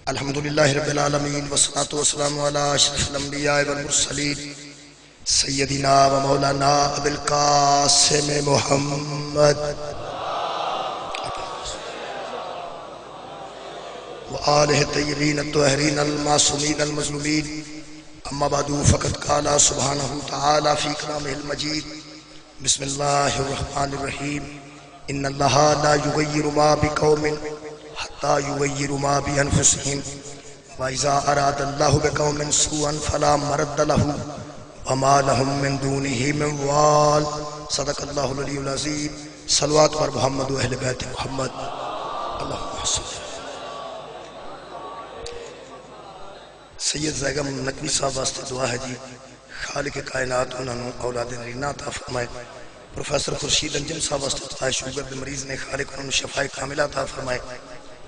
الحمدللہ رب العالمین والصلاة والسلام علی اشرف الانبیاء والمرسلین سیدنا و مولانا ابو القاسم محمد وآلہ الطیبین الطاہرین المعصومین المظلومین اما بعد فقد قال سبحانہ تعالی فی کلامہ المجید بسم اللہ الرحمن الرحیم ان اللہ لا یغیر ما بقوم حتی یغیر ما بانفسہم وَإِذَا أَرَادَ اللَّهُ بِقَوْمٍ سُوءًا فَلَا مَرَدَّ لَهُ وَمَا لَهُم مِّن دُونِهِ مِن وَالٍ صدق اللہ العلی العظیم صلوات پر محمد و اہل بیت محمد اللہم صلی سید زیگم نقوی صاحب واسطے دعا ہے جی خالق کائنات انہوں نے اولاد نرینہ عطا فرمائے پروفیسر خورشید انجم صاحب واسطے دعا ہے شوگر دے مریض نے خالق انہوں نے شفاء کاملہ عطا فرمائے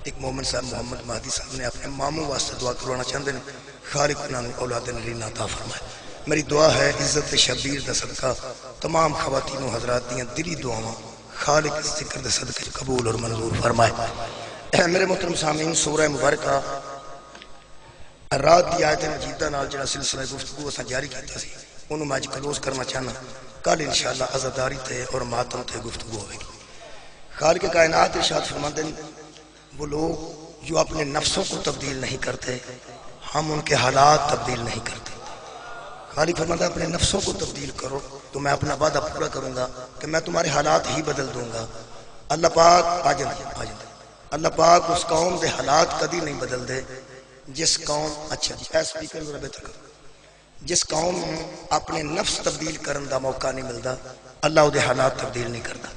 ایک مومن صاحب محمد مہدی صاحب نے اپنے ماموں واسطے دعا کروانا چاہتے ہیں خالق انہوں نے اولاد نرینہ عطا فرمائے میری دعا ہے عزت شبیر دا صدقہ تمام خواتین و حضرات دیاں دلی دعاواں خالق ذکر دے صدقے قبول اور منظور فرمائے میرے محترم سامعین سورہ مبارکہ رات دی آیت مجیدہ نال جڑا سلسلہ گفتگو اساں جاری کیتا سی انہوں میں آج کلوز کرنا چاہنا کل انشاءاللہ عزاداری تے اور ماتم تے گفتگو ہوئے گی خالق کائنات ارشاد فرماتے ہیں وہ لوگ جو اپنے نفسوں کو تبدیل نہیں کرتے ہم ان کے حالات تبدیل نہیں کرتے خالق فرماتا ہے اپنے نفسوں کو تبدیل کرو تو میں اپنا وعدہ پورا کروں گا کہ میں تمہارے حالات ہی بدل دوں گا اللہ پاک اللہ پاک اس قوم دے حالات کدی نہیں بدل دے جس قوم اچھا جی ایس سپیکر ذرا بہتر کرو جس قوم اپنے نفس تبدیل کرن دا موقع نہیں ملتا اللہ وہ دے حالات تبدیل نہیں کرتا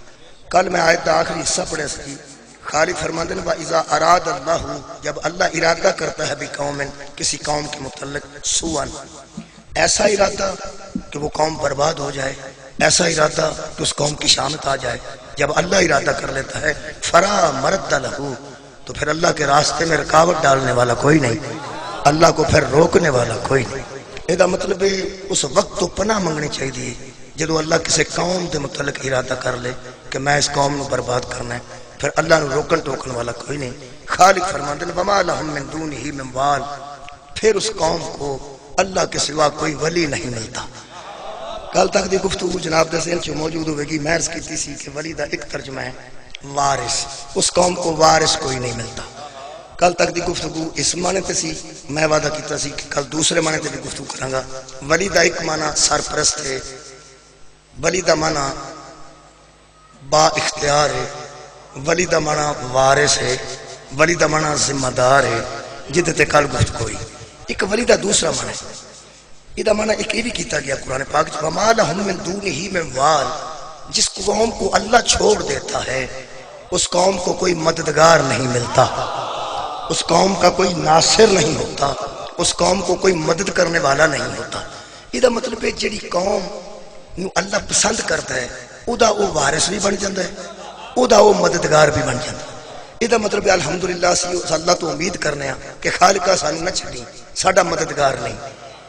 کل میں آیت دا آخری حصہ پڑھے سی خالق فرماتے ہیں وَإِذَا أَرَادَ اللَّهُ جب اللہ ارادہ کرتا ہے بِقَوْمٍ کسی قوم کے متعلق سوءً ایسا ارادہ کہ وہ قوم برباد ہو جائے ایسا ارادہ کہ اس قوم کی شامت آ جائے جب اللہ ارادہ کر لیتا ہے فَرَا مَرَدَّ لَهُ تو پھر اللہ کے راستے میں رکاوٹ ڈالنے والا کوئی نہیں اللہ کو پھر روکنے والا کوئی نہیں یہ مطلب ہے اس وقت تو پناہ منگنی چاہیے جدو اللہ کسی قوم دے متعلق ارادہ کر لے کہ میں اس قوم کو برباد کرنا ہے پھر اللہ نے روکن ٹوکن والا کوئی نہیں خالق فرماتے ہیں وَمَا لَهُم مِّن دُونِهِ مِن وَالٍ پھر اس قوم کو اللہ کے سوا کوئی ولی نہیں ملتا کل تک دی گفتگو جناب دے ذہن چ موجود ہوئے گی میں عرض کیتی سی کہ ولی دا ایک ترجمہ ہے وارث اس قوم کو وارث کوئی نہیں ملتا کل تک دی گفتگو اس معنی تے سی میں وعدہ کیتا سی کہ کل دوسرے معنی تے بھی گفتگو کراں گا ولی دا ایک معنی سرپرست ہے ولی دا معنی با اختیار ہے ولی دا معنی وارث ہے ولی دا معنی ذمہ دار ہے جدے تے کل گفتگو ہوئی ایک ولی دا دوسرا معنی ہے یہ دا معنی ایک یہ بھی کیتا گیا قرآن پاک وَمَا لَهُم مِّن دُونِهِ مِن وَالٍ جس قوم کو اللہ چھوڑ دیتا ہے اس قوم کو کوئی مددگار نہیں ملتا اس قوم کا کوئی ناصر نہیں ہوتا اس قوم کو کوئی مدد کرنے والا نہیں ہوتا یہ مطلب ہے جڑی قوم نو اللہ پسند کرتا ہے او دا او وارث بھی بن جاتا ہے او دا او مددگار بھی بن جاتا ہے یہ مطلب ہے الحمدللہ اللہ تو امید کرنے ہیں کہ خالقہ سانو نہ چھڑی ساڈا مددگار نہیں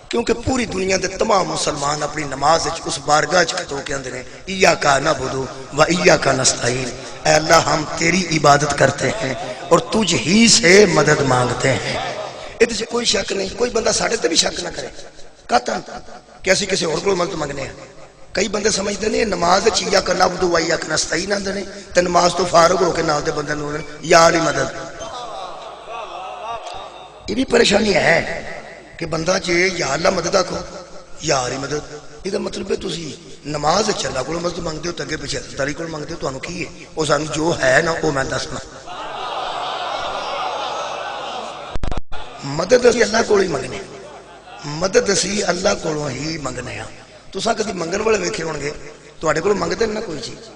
کیونکہ پوری دنیا دے تمام مسلمان اپنی نماز اس بارگاہ کھتو کے اندر ہیں ایاکا نعبدو و ایاکا نستعین اے اللہ ہم تیری عبادت کرتے ہیں اور تجھ ہی سے مدد مانگتے ہیں اس سے کوئی شک نہیں کوئی بندہ ساڑھے تے بھی شک نہ کرے قطعا کیسی کسی اور کو مدد مانگنے ہیں کئی بندے سمجھتے ہیں نماز ایاکا نعبدو و ایاکا نستعین آندے ہیں تے نماز تو فارغ ہو کے نال دے بندے نوں یا علی مدد یہ بھی پریشانی ہے کہ بندہ جے یا اللہ مدد آکھو یا علی مدد یہ مطلب ہے تسی نماز چلا کو مدد مانگتے ہو تگے پیچھے تاری کو مانگتے ہو تو انہوں کی ہے وہ سانو جو ہے نا وہ میں دسنا مدد اسی اللہ کو ہی منگنے مدد اسی اللہ کو ہی منگنے ہیں تساں کدی منگن والے ویکھے ہون گے تواڈے کول منگتے نہ کوئی چیز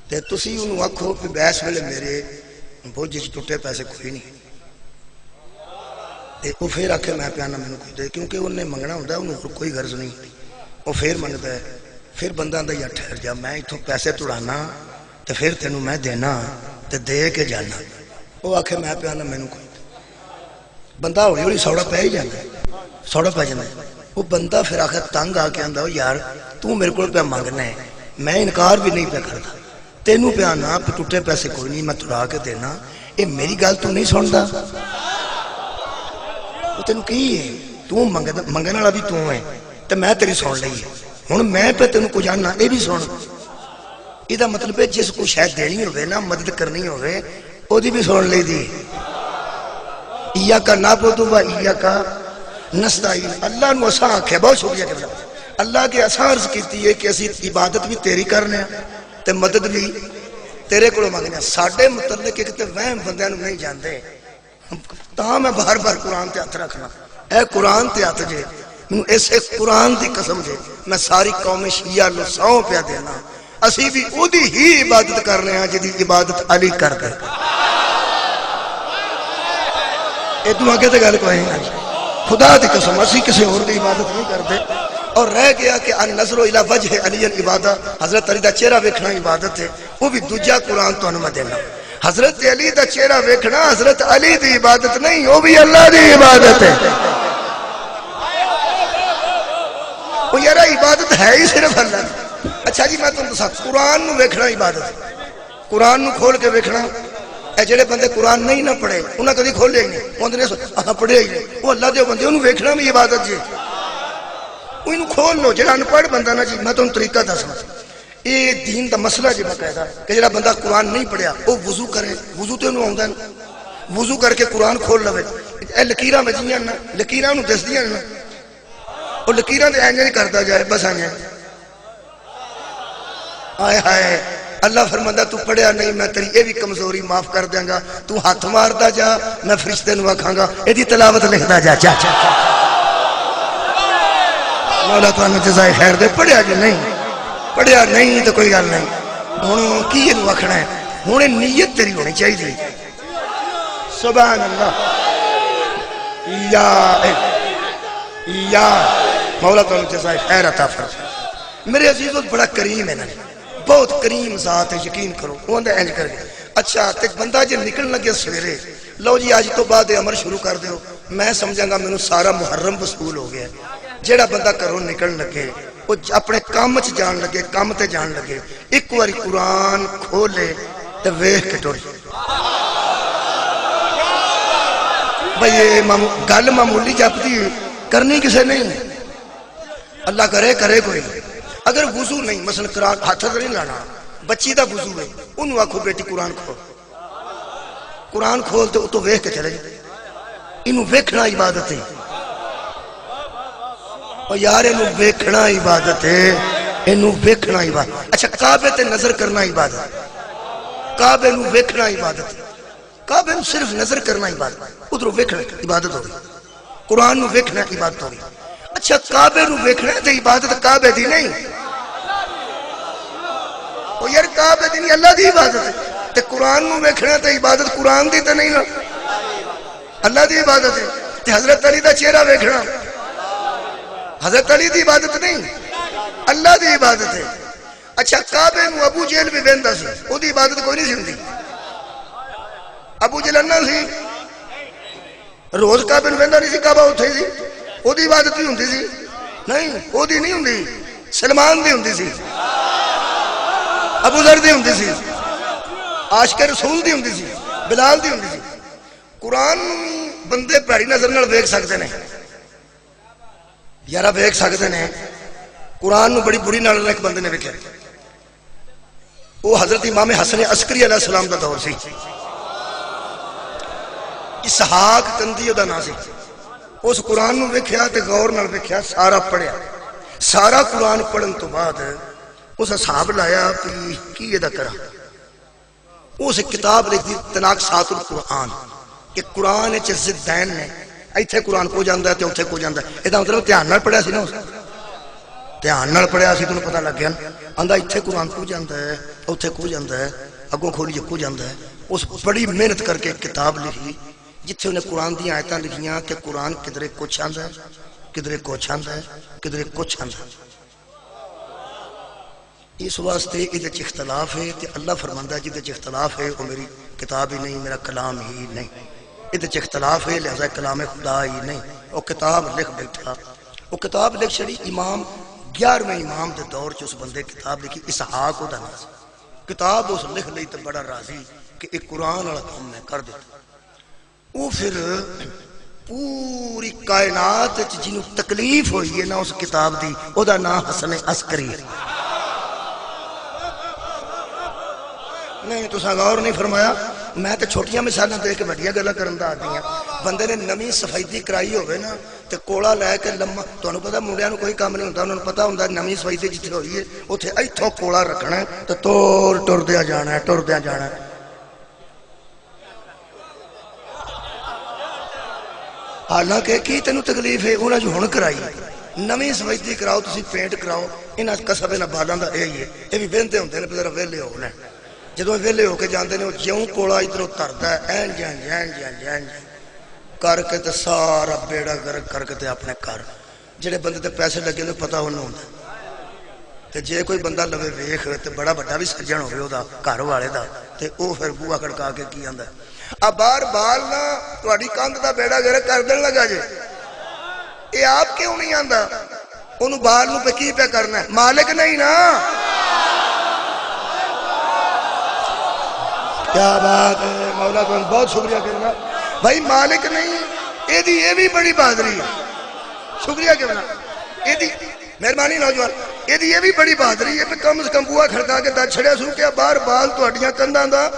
تے تسی انہوں آکھو کہ بیس ویلے میرے بوجھ وچ ٹوٹے پیسے کوئی نہیں وہ پھر آکھے میں پیانا میں نے کوئی دے کیونکہ انہیں منگنا ہوتا ہے انہوں کوئی غرض نہیں وہ پھر منگتا ہے پھر بندہ آندا یا ٹھہر جا میں اتھوں پیسے توڑانا تو پھر تینوں میں دینا تو دے کے جانا وہ آکھے میں پیانا میں نے کوئی بندہ ہوئی ہوئی سوڑا پہ ہی جانا سوڑا پہ جانا وہ بندہ پھر آخر تنگ آ کے آندا یار تو میرے کو پہ منگنا ہے میں انکار بھی نہیں پہ کرتا تینوں پہ آنا ٹوٹے پیسے کوئی نہیں میں توڑا کے دینا یہ میری گل تو نہیں سنتا وہ تینوں کی ہے تو منگن والا بھی تو ہے تو میں تیری سن لئی ہے ہن میں پہ تینوں کو جاننا اے بھی سن یہ مطلب ہے جس کو شاید دینی ہوئے نا مدد کرنی ہوئے او دی بھی سن لئی دی ایاکا نعبد و ایاکا نستعین اللہ نو اساں آکھے بہت شکریہ کہ اللہ کے اساں عرض کیتی ہے کہ اسی عبادت بھی تیری کرنے تے مدد بھی تیرے کو مانگنے ساڈے متعلق ایک تے وہم بندیاں نو نہیں جاندے تاں میں بار بار قرآن تے ہاتھ رکھنا اے قرآن تے ہاتھ جے میں اس ایک قرآن دی قسم جے میں ساری قوم شیعہ نو سو پیا دینا اسی بھی او دی ہی عبادت کرنے ہیں جدی عبادت علی کر دے اے تو آگے تے گل کوئی نہیں خدا دی قسم اسی کسی اور دی عبادت نہیں کرتے اور رہ گیا کہ ان نظر الى وجہ علی العبادت حضرت علی دا چہرہ ویکھنا عبادت ہے وہ بھی دوجا قرآن تو انہوں میں دینا حضرت علی دا چہرہ ویکھنا حضرت علی دی عبادت نہیں وہ بھی اللہ دی عبادت ہے وہ یارا عبادت ہے ہی صرف اللہ دی اچھا جی میں تم دسا قرآن نو ویکھنا عبادت قرآن نو کھول کے ویکھنا اے جڑے بندے قرآن نہیں نہ پڑھے انہاں کدی کھولے ہی نہیں وہ اندر پڑھے ہی نہیں وہ اللہ دے بندے انہوں ویکھنا بھی عبادت جی انہوں کھول لو جڑا انپڑھ بندہ نا جی میں تو ان طریقہ دسنا یہ دین دا مسئلہ جی باقاعدہ کہ جڑا بندہ قرآن نہیں پڑھیا وہ وضو کرے وضو تے انہوں آؤں ہے وضو کر کے قرآن کھول لوے اے لکیراں وجیاں نا لکیراں انہوں دس دیاں نا وہ لکیراں دے آئیں نہیں کرتا جائے بس آئیں آئے ہائے اللہ فرماندہ تو پڑھیا نہیں میں تیری یہ بھی کمزوری معاف کر دیں گا تو ہاتھ مارتا جا میں فرشتے نو آکھاں گا ایدی تلاوت لکھدا جا چا چا مولا تو انہوں جزائے خیر دے پڑھیا جی پڑھیا نہیں تو کوئی گل نہیں ہوں کی یہ وکھنا ہے ہوں نیت تیری ہونی چاہیے سبحان اللہ یا مولا تو انہوں جزائے خیر عطا فرمائے میرے عزیزوں بڑا کریم ہے نا بہت کریم ذات ہے یقین کرو وہ اندر اینج کر گئے اچھا تے بندہ جے نکل لگے سویرے لو جی آج تو بعد عمر شروع کر دیو میں سمجھاں گا مینوں سارا محرم وصول ہو گیا جیڑا بندہ کرو نکل لگے وہ اپنے کام چ جان لگے کام تے جان لگے ایک واری قرآن کھولے تے ویکھ کے ٹر بھئی یہ گل معمولی جپتی کرنی کسے نہیں اللہ کرے کوئی اگر وضو نہیں مثلا قرآن ہاتھ نہیں لانا بچی دا وضو ہے انہوں آکھو بیٹی قرآن کھول تو ویکھ کے چلے جائے انہوں ویکھنا عبادت ہے اور یار انہوں ویکھنا عبادت ہے انہوں ویکھنا عبادت اچھا کعبے تے نظر کرنا عبادت کعبے انہوں ویکھنا عبادت کعبے انہوں صرف نظر کرنا عبادت ادھر ویکھنا عبادت ہوگی قرآن انہوں ویکھنا عبادت ہوگی اچھا کعبے انہوں ویکھنا ہے تے عبادت کعبے دی نہیں وہ یار کعبے دی نہیں اللہ دی عبادت ہے تے قرآن انہوں ویکھنا ہے تے عبادت قرآن دی تے نہیں نا اللہ دی عبادت ہے تے حضرت علی دا چہرہ ویکھنا حضرت علی دی عبادت نہیں اللہ دی عبادت ہے اچھا کعبے نو ابو جہل بھی بہندا سی او دی عبادت کوئی نہیں سی ہوندی ابو جہل نہ سی روز کعبے نو بہندا نہیں سی کعبہ اوتھے سی او دی عبادت بھی ہوندی سی نہیں او دی نہیں ہوندی سلمان دی ہوندی سی ابو ذر دی ہوندی سی عاشق رسول دی ہوندی سی بلال دی ہوندی سی قرآن بندے پیاری نظر نال ویکھ سکدے نے یارہ ویکھ سکتے ہیں قرآن نو بڑی بری نال ایک بندے نے ویکھیا وہ حضرت امام حسن عسکری علیہ السلام دا دور سی اسحاق کندی دا نام سی اس قرآن نو ویکھیا تے غور نال ویکھیا سارا پڑھیا سارا قرآن پڑھن تو بعد اس حساب لایا کی یہ دا کرا اس کتاب لکھ دی تناقضات القرآن کہ قرآن وچ ضدین نے ایتھے قرآن کو جاندا ہے تے اوتھے کو جاندا ہے ادا مطلب دھیان نال پڑھیا سی نا دھیان نال پڑھیا سی تینوں پتہ لگ گیا آندا ایتھے قرآن کو جاندا ہے اوتھے کو جاندا ہے اگوں کھولی کو جاندا ہے اس بڑی محنت کر کے کتاب لکھی جتھے انہیں قرآن دی آیتاں لکھیاں کہ قرآن کدھرے کچھ آندا ہے کدھرے کچھ آندا ہے کدھرے کچھ آندا ہے اس واسطے ادھر اختلاف ہے تے اللہ فرماندا جدھر اختلاف ہے وہ میری کتاب ہی نہیں میرا کلام ہی نہیں ادھر اختلاف ہے لہذا کلام خدا ہی نہیں وہ کتاب لکھ بیٹھا وہ کتاب لکھ چڑی امام 11ویں امام دے دور چ اس بندے کتاب لکھی اسحاق دا نام کتاب اس لکھ لئی تے بڑا راضی کہ ایک قرآن والا کام میں کر دیتا وہ پھر پوری کائنات جنہوں تکلیف ہوئی ہے نا اس کتاب دی او دا نام حسن عسکری ہے. نہیں تو غور نہیں فرمایا. میں تو چھوٹیاں مثالاں دے کے بڑیاں گلاں کرن دا آدی ہاں. بندے نے نویں سفیدی کرائی ہوئے نا تے کوڑا لے کے لمما تانوں پتہ منڈیاں نوں کوئی کام نہیں ہوندا انہاں نوں پتہ ہوندا نویں سفیدی جتھے ہوئی ہے اوتھے ایتھوں کوڑا رکھنا ہے تے ٹردیاں جانا ہے ٹردیاں جانا ہے. حالانکہ کی تینوں تکلیف ہے انہاں جو ہن کرائی نویں سفیدی کراؤ تسی پینٹ کراؤ انہاں قصب نہ بالاں دا یہی ہے. یہ بھی وہندے ہوندے نے ذرا ویلے ہو لین جدوں ویلے ہو کے جاندے نے وہ جیوں کوڑا ادھروں تردا ہے این جان جان جان جان کر کے تے سارا بیڑا گرک کر کے تے اپنے گھر جڑے بندے تے پیسے لگے نے پتہ انہوں ہوندا تے جے کوئی بندہ لوے ویکھ تے بڑا بڑا بھی سجن ہوے او دا گھر والے دا تے او پھر بوہا کھڑکا کے کی آندا آ بار بال نہ تہاڈی کندھ دا بیڑا گرک کر دین لگا جے اے آپ کیوں نہیں آندا اونوں بال نوں پہ کی پہ کرنا ہے مالک نہیں نا. کیا بات ہے مولا کو بہت شکریہ کرنا بھائی مالک نہیں یہ بھی بڑی بہادری ہے. شکریہ کرنا یہ مہربانی نوجوان یہ بھی بڑی بہادری ہے کہ کم از کم بوا کھڑکا کے دا چھڑیا سو کیا بار بال تہاڈیاں کندھاں دا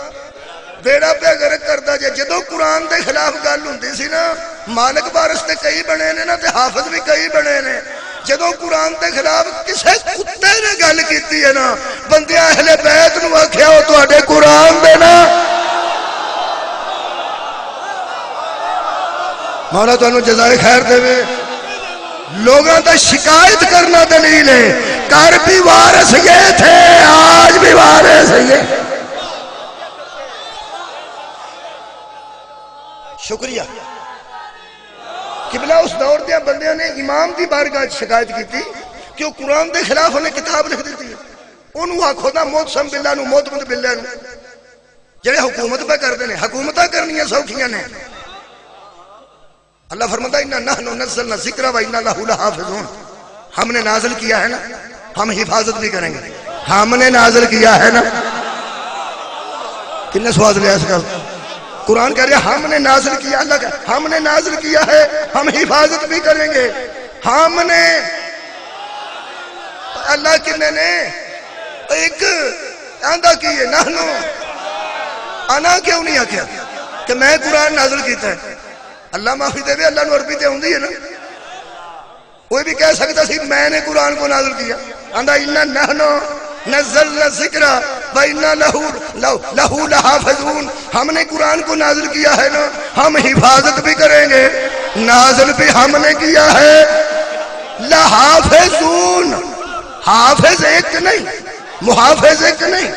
بیڑا پہ گرک کردا جے. جدوں قرآن دے خلاف گل ہوندی سی نا مالک وارث تے کئی بنے نے نا تے حافظ بھی کئی بنے نے. جدوں قرآن دے خلاف کسے کتے نے گل کیتی ہے نا بندیاں اہل بیت نو آکھیا او تہاڈے قرآن دے نا مولا تانوں جزائے خیر دے. لوگاں دا شکایت کرنا دلیل ہے. کر بھی وارث یہ تھے آج بھی وارث یہ. شکریہ قبلہ اس دور دیا بندیاں نے امام دی بارگاہ شکایت کی تھی کہ وہ قرآن دے خلاف انہیں کتاب لکھ دیتی ہے. انہوں آکھو دا موت سم باللہ نو موت مند باللہ نو جڑے حکومت پہ کر دینے حکومتہ کرنی ہیں سوکھیاں نے. اللہ فرماتا ہے انہا نحنو نزلنا ذکر و انہا لہو لحافظون. ہم نے نازل کیا ہے نا ہم حفاظت بھی کریں گے. ہم نے نازل کیا ہے نا کنے سواز لیا اس کا قرآن کہہ رہے ہیں ہم نے نازل کیا. اللہ کہا ہم نے نازل کیا ہے ہم حفاظت بھی کریں گے. ہم نے اللہ کنے نے ایک آندہ کی ہے نحنو انا کیوں نہیں آکھیا کہ میں قرآن نازل کیتا ہے. اللہ معافی دے اللہ نو عربی تے ہوندی ہے نا کوئی بھی کہہ سکتا سی میں نے قرآن کو نازل کیا. آندہ انہا نحنو نزلنا ذکر و انہا لہو لحافظون. ہم نے قرآن کو نازل کیا ہے نا ہم حفاظت بھی کریں گے. نازل بھی ہم نے کیا ہے لحافظون. حافظ ایک نہیں محافظ ایک نہیں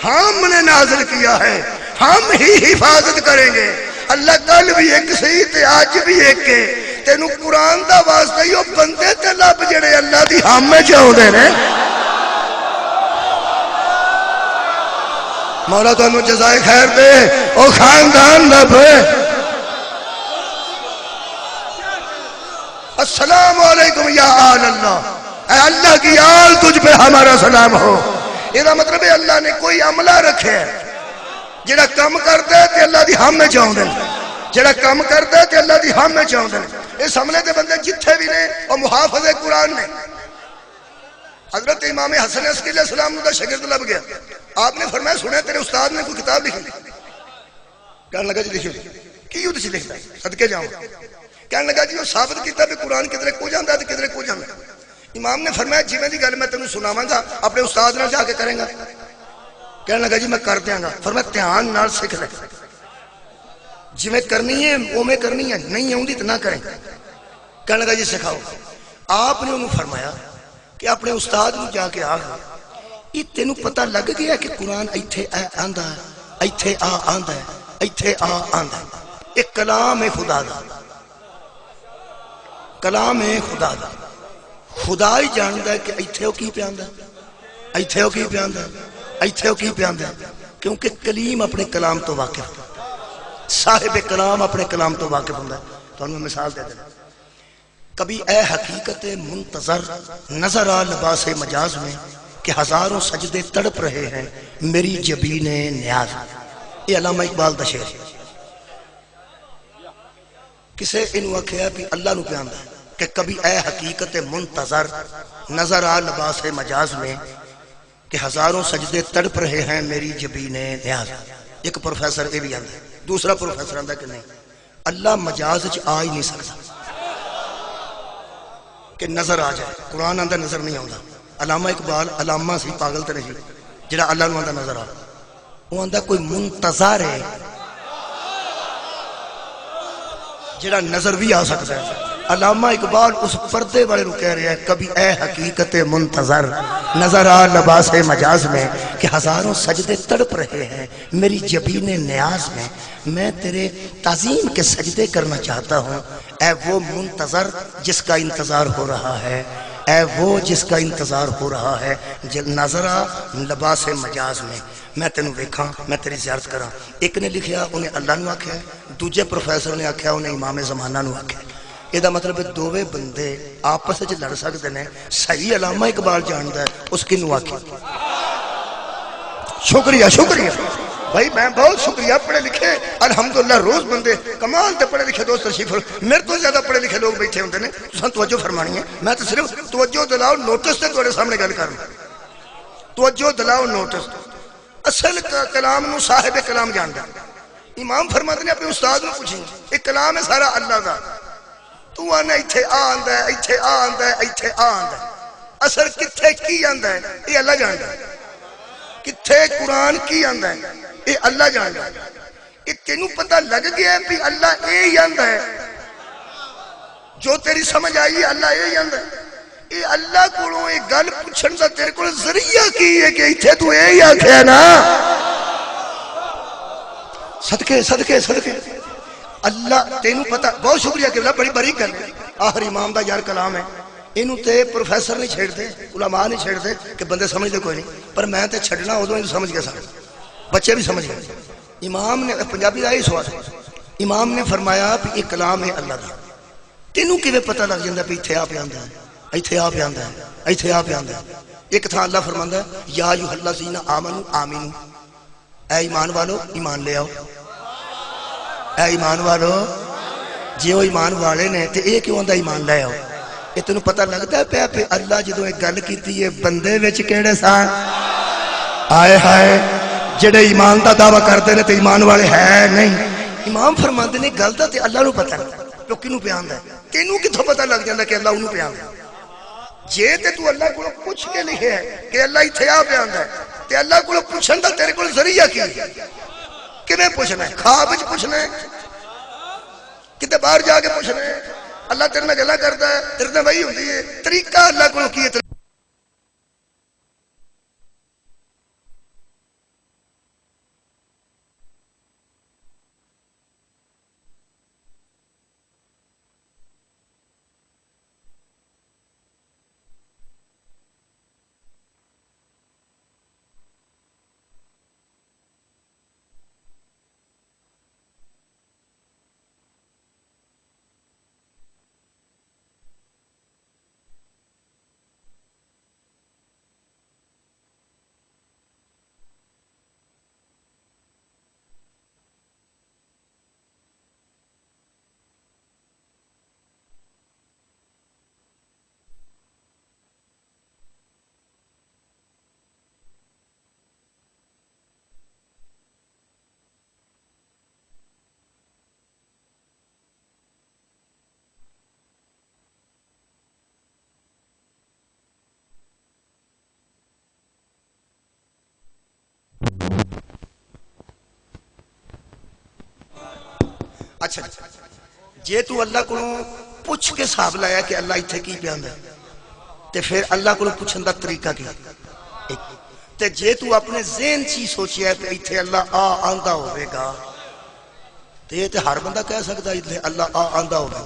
ہم نے نازل کیا ہے ہم ہی حفاظت کریں گے. اللہ کل بھی ایک سی تے آج بھی ایک کے تینوں قرآن دا واسطہ ہی وہ بندے تے لب جڑے اللہ دی ہم میں چاہو دے رہے. مولا تو انہوں جزائے خیر دے او خاندان لب. السلام علیکم یا آل اللہ. اے اللہ کی آل تجھ پہ ہمارا سلام ہو. یہ مطلب ہے اللہ نے کوئی عملہ رکھے ہے جڑا کم کرتا ہے تے اللہ دی ہم میں چاہوں دیں جڑا کم کرتا ہے تے اللہ دی ہم میں چاہوں دیں. اس حملے دے بندے جتھے بھی نے اور محافظ قرآن نے. حضرت امام حسن عسکری علیہ السلام کا شاگرد لب گیا. آپ نے فرمایا سنے تیرے استاد نے کوئی کتاب لکھی. کہنے لگا جی لکھی کی ادھر سے لکھتا ہے صدقے جاؤں. کہنے لگا جی وہ ثابت کیتا بھی قرآن کدھر کو جاندا ہے کدھر کو جاندا ہے. امام نے فرمایا جی میں دی گل میں تینوں سناواں گا اپنے استاد نال جا کے کریں گا. کہنے لگا جی میں کر دیاں گا. فرمایا دھیان نال سیکھ لے جی میں کرنی ہے وہ میں کرنی ہے نہیں آؤں تو نہ کریں. کہنے لگا جی سکھاؤ. آپ نے انہوں فرمایا کہ اپنے استاد نو جا کے آگا یہ تینوں پتہ لگ گیا کہ قرآن ایتھے آندا ہے ایتھے آندا ہے ایتھے آندا ہے. ایک کلام ہے خدا دا کلام ہے خدا دا. خدا ہی جاندا ہے کہ ایتھے وہ کی پیاندا ہے ایتھے وہ کی پیاندا ہے ایتھے وہ کی پیاندا ہے. کیونکہ کلیم اپنے کلام تو واقف ہے. صاحب کلام اپنے کلام تو واقف ہوتا ہے. تو انہوں مثال دے دیں کبھی اے حقیقت منتظر نظر آ لباس مجاز میں کہ ہزاروں سجدے تڑپ رہے ہیں میری جبین نیاز. یہ علامہ اقبال دا شعر. کسے انہوں آکھیا بھی اللہ نو پیاندا ہے کہ کبھی اے حقیقت منتظر نظر آ لباس مجاز میں کہ ہزاروں سجدے تڑپ رہے ہیں میری جبین نیاز. ایک پروفیسر یہ بھی آندا ہے. دوسرا پروفیسر آندا کہ نہیں اللہ مجاز چ آ ہی نہیں سکتا کہ نظر آ جائے. قرآن آندا نظر نہیں آندا. علامہ اقبال علامہ سی پاگل تے نہیں جڑا اللہ نو آندا نظر آ. وہ آندا کوئی منتظر ہے جڑا نظر بھی آ سکتا ہے. علامہ اقبال اس پردے والے رو کہہ رہے ہیں کبھی اے حقیقت منتظر نظر آ لباس مجاز میں کہ ہزاروں سجدے تڑپ رہے ہیں میری جبین نیاز میں تیرے تعظیم کے سجدے کرنا چاہتا ہوں. اے وہ منتظر جس کا انتظار ہو رہا ہے, اے وہ جس کا انتظار ہو رہا ہے نظر آ لباس مجاز میں تینوں ویکھاں میں تیری زیارت کراں. ایک نے لکھیا انہیں اللہ نو آکھیا, دوجے پروفیسر نے آکھیا انہیں امام زمانہ نو آکھیا. یہ دا مطلب دووے بندے آپس وچ لڑ سکتے ہیں. صحیح علامہ اقبال جاندا ہے اس کی نو آکھی. شکریہ شکریہ بھائی, میں بہت شکریہ. پڑھے لکھے الحمدللہ روز بندے کمال تے پڑھے لکھے دوست تشریف میرے تو زیادہ پڑھے لکھے لوگ بیٹھے ہوندے نے. تساں توجہ فرمانی ہے, میں تو صرف توجہ دلاؤ نوٹس تے تواڈے سامنے گل کرنا. توجہ دلاؤ نوٹس. اصل کلام نو صاحب کلام جاندا. امام فرماتے ہیں اپنے استاد نو پوچھیں یہ کلام ہے سارا اللہ دا, تو آنا ایتھے آندا ہے ایتھے آندا ہے ایتھے آندا ہے. اثر کتھے کی آندا ہے یہ اللہ جاندا ہے. کتھے قرآن کی آندا ہے یہ اللہ جاندا ہے. یہ تینوں پتہ لگ گیا ہے کہ اللہ اے ہی آندا ہے. جو تیری سمجھ آئی ہے اللہ اے ہی آندا ہے. یہ اللہ کولوں یہ گل پوچھن دا تیرے کول ذریعہ کی ہے کہ ایتھے تو اے ہی آکھیا نا. صدقے صدقے صدقے اللہ تینوں پتہ. بہت شکریہ کہ بڑی بڑی گل ہے. آخر امام دا یار کلام ہے, اینوں تے پروفیسر نہیں چھیڑ دے, علماء نہیں چھیڑ دے کہ بندے سمجھ دے کوئی نہیں. پر میں تے چھڑنا ادوں اینوں سمجھ گیا سارے بچے بھی سمجھ گئے. امام نے پنجابی دا یہ سوال ہے, امام نے فرمایا کہ یہ کلام ہے اللہ دا. تینوں کیویں پتہ لگ جاندا کہ ایتھے آ پیاندا ہے ایتھے آ پیاندا ہے ایتھے آ پیاندا ہے. ایک تھاں اللہ فرماندا ہے یا ایھا الذین آمنوا آمینو, اے ایمان والو ایمان لے آؤ. اے ایمان والو جی وہ ایمان والے نے تے اے کیوں آندا ایمان لے آؤ. یہ تینوں پتہ لگتا ہے پیا پہ اللہ جدوں ایک گل کیتی ہے بندے وچ کیڑے سان آئے ہائے جڑے ایمان دا دعویٰ کرتے ہیں تے ایمان والے ہے نہیں. امام فرماندے نے گل دا تے اللہ نو پتہ ہے تو کینوں پیاندا ہے. تینوں کتھوں پتہ لگ جاندا کہ اللہ انہوں پیاندا ہے. جے تے تو اللہ کولوں پوچھ کے لکھے ہے کہ اللہ ایتھے آ پیاندا ہے تے اللہ کولوں پوچھن دا تیرے کول ذریعہ کی ہے. کیویں پوچھنا ہے؟ خواب وچ پوچھنا ہے, کتے باہر جا کے پوچھنا ہے. اللہ تیرے نال گلا کرتا ہے, تیرے نال وحی ہوندی ہے. طریقہ اللہ کولوں کی ہے. اچھا جے تو اللہ کو پوچھ کے حساب لایا کہ اللہ ایتھے کی پیاندا ہے تے پھر اللہ کو پوچھن دا طریقہ کی تے جے تو اپنے ذہن چی سوچیا ہے کہ ایتھے اللہ آندا ہوے گا تے یہ تے ہر بندہ کہہ سکتا ہے ایتھے اللہ آندا ہوگا.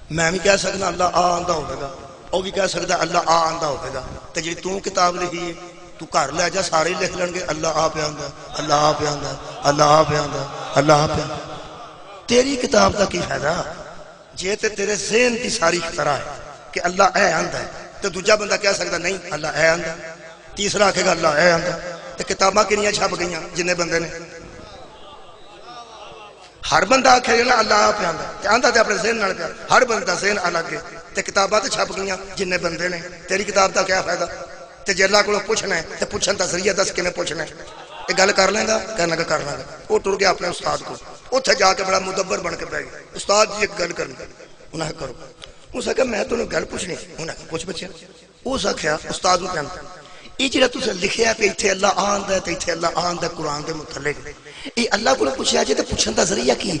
میں بھی کہہ سکنا اللہ آندا ہوے گا, وہ بھی کہہ سکتا ہے اللہ آندا ہوے گا. تے جی تو کتاب لکھی ہے تو گھر لے جا سارے لکھ لین گے اللہ پیاندا اللہ پیاندا اللہ پیاندا اللہ پیاندا. تیری کتاب دا کی فائدہ جے تے تیرے ذہن دی ساری اختراع ہے کہ اللہ اے آندا ہے تے دوجا بندہ کہہ سکتا نہیں اللہ اے آندا, تیسرا آکھے گا اللہ اے آندا. تے کتاباں کنیاں چھپ گئیاں جننے بندے نے. ہر بندہ آکھے نا اللہ آپ آندا تے آندا تے اپنے ذہن نال پیا، ہر بندہ ذہن الگ ہے تے کتاباں تے چھپ گئیاں جننے بندے نے، تیری کتاب دا کیا فائدہ؟ تے جے اللہ کولوں پوچھنا ہے تے پوچھن دا ذریعہ دس کیویں پوچھنا ہے؟ یہ گل کر لیں گا، کہنا کہ کر لیں گا۔ وہ ٹر گیا اپنے استاد کو، اتنے جا کے بڑا مدبر بن کے بیٹھ گیا، استاد جی ایک گل کرنی، انہیں کہا کرو۔ اس نے کہا میں تمہیں گل پوچھنی، انہیں کہا پوچھ بچیا۔ اس آخیا استاد کو کہنا یہ جڑا تساں لکھیا کہ ایتھے اللہ آندا ہے تے ایتھے اللہ آندا ہے قرآن دے متعلق، یہ اللہ کو پوچھیا جے تے پوچھن دا ذریعہ کی؟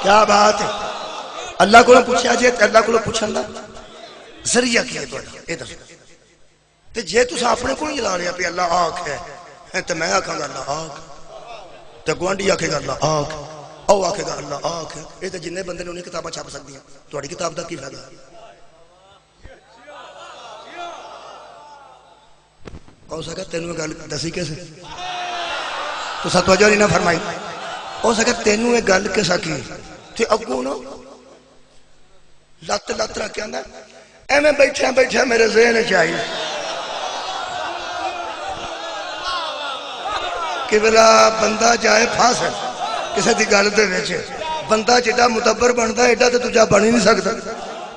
کیا بات ہے؟ اللہ کو پوچھیا جے تے اللہ کو پوچھن دا ذریعہ کی ہے تہاڈا؟ یہ دسو تے جے تساں اپنے کو نہیں لا رہے پہ اللہ آکھ ہے تے میں آکھاں گا اللہ آکھ، تے گوانڈی آکھے گا اللہ آکھ، او آکھے گا اللہ آکھ، یہ تے جننے بندے نے انہیں کتاباں چھاپ سکدیاں، تہاڈی کتاب دا کی فائدہ؟ ہو سکتا تینوں گل دسی کیسے تو توجہ نہیں نہ فرمائی؟ ہو سکتا تینوں یہ گل کیسا کی تے اگوں نا لت لت رکھ کے آندا ایویں بیٹھا بیٹھا میرے ذہن چاہیے کہ بلا بندہ جائے پھاس کسی دی گل دے وچ، بندہ جیڑا مدبر بندا ایڈا تے دوجا بن ہی نہیں سکدا۔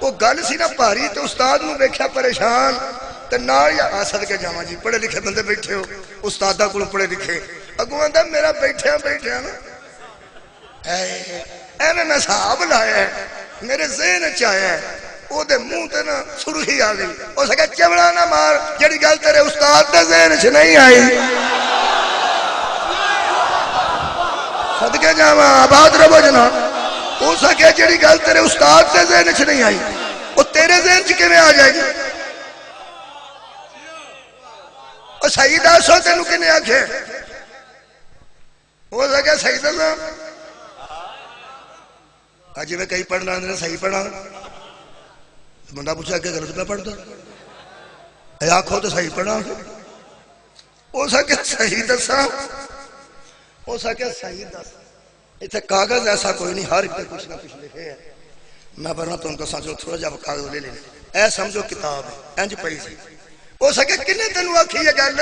وہ گل سی نا بھاری تے استاد نو ویکھیا پریشان تے نال یا آسد کے جاواں جی پڑھے لکھے بندے بیٹھے ہو، استاداں کول پڑھے لکھے، اگوں آندا میرا بیٹھا بیٹھا نا ایویں میں حساب لایا ہے میرے ذہن چ آیا ہے، او دے منہ تے نا سرخی آ گئی، او سکے چمڑا نہ مار جڑی گل تیرے استاد دے ذہن چ نہیں آئی۔ صدقے جاواں آباد رہو جناب، ہو سکے جڑی گل تیرے استاد دے ذہن چ نہیں آئی وہ تیرے ذہن چ کیویں آ جائے گی؟ اور صحیح دسو تینوں کنے آکھے؟ ہو سکے صحیح دساں اج میں کئی پڑھنا نے صحیح پڑھا، بندہ پوچھا کہ غلط پہ پڑھتا اے آکھو تو صحیح پڑھا، ہو سکے صحیح دساں، ہو سکے صحیح دس۔ اتنے کاغذ ایسا کوئی نہیں، ہر ایک کچھ نہ کچھ لکھے ہے، میں پڑھنا تم کو سمجھو تھوڑا جا کاغذ لے لینا، اے سمجھو کتاب ہے انج پئی سی۔ ہو سکے کنے تینوں آکھی ہے گل؟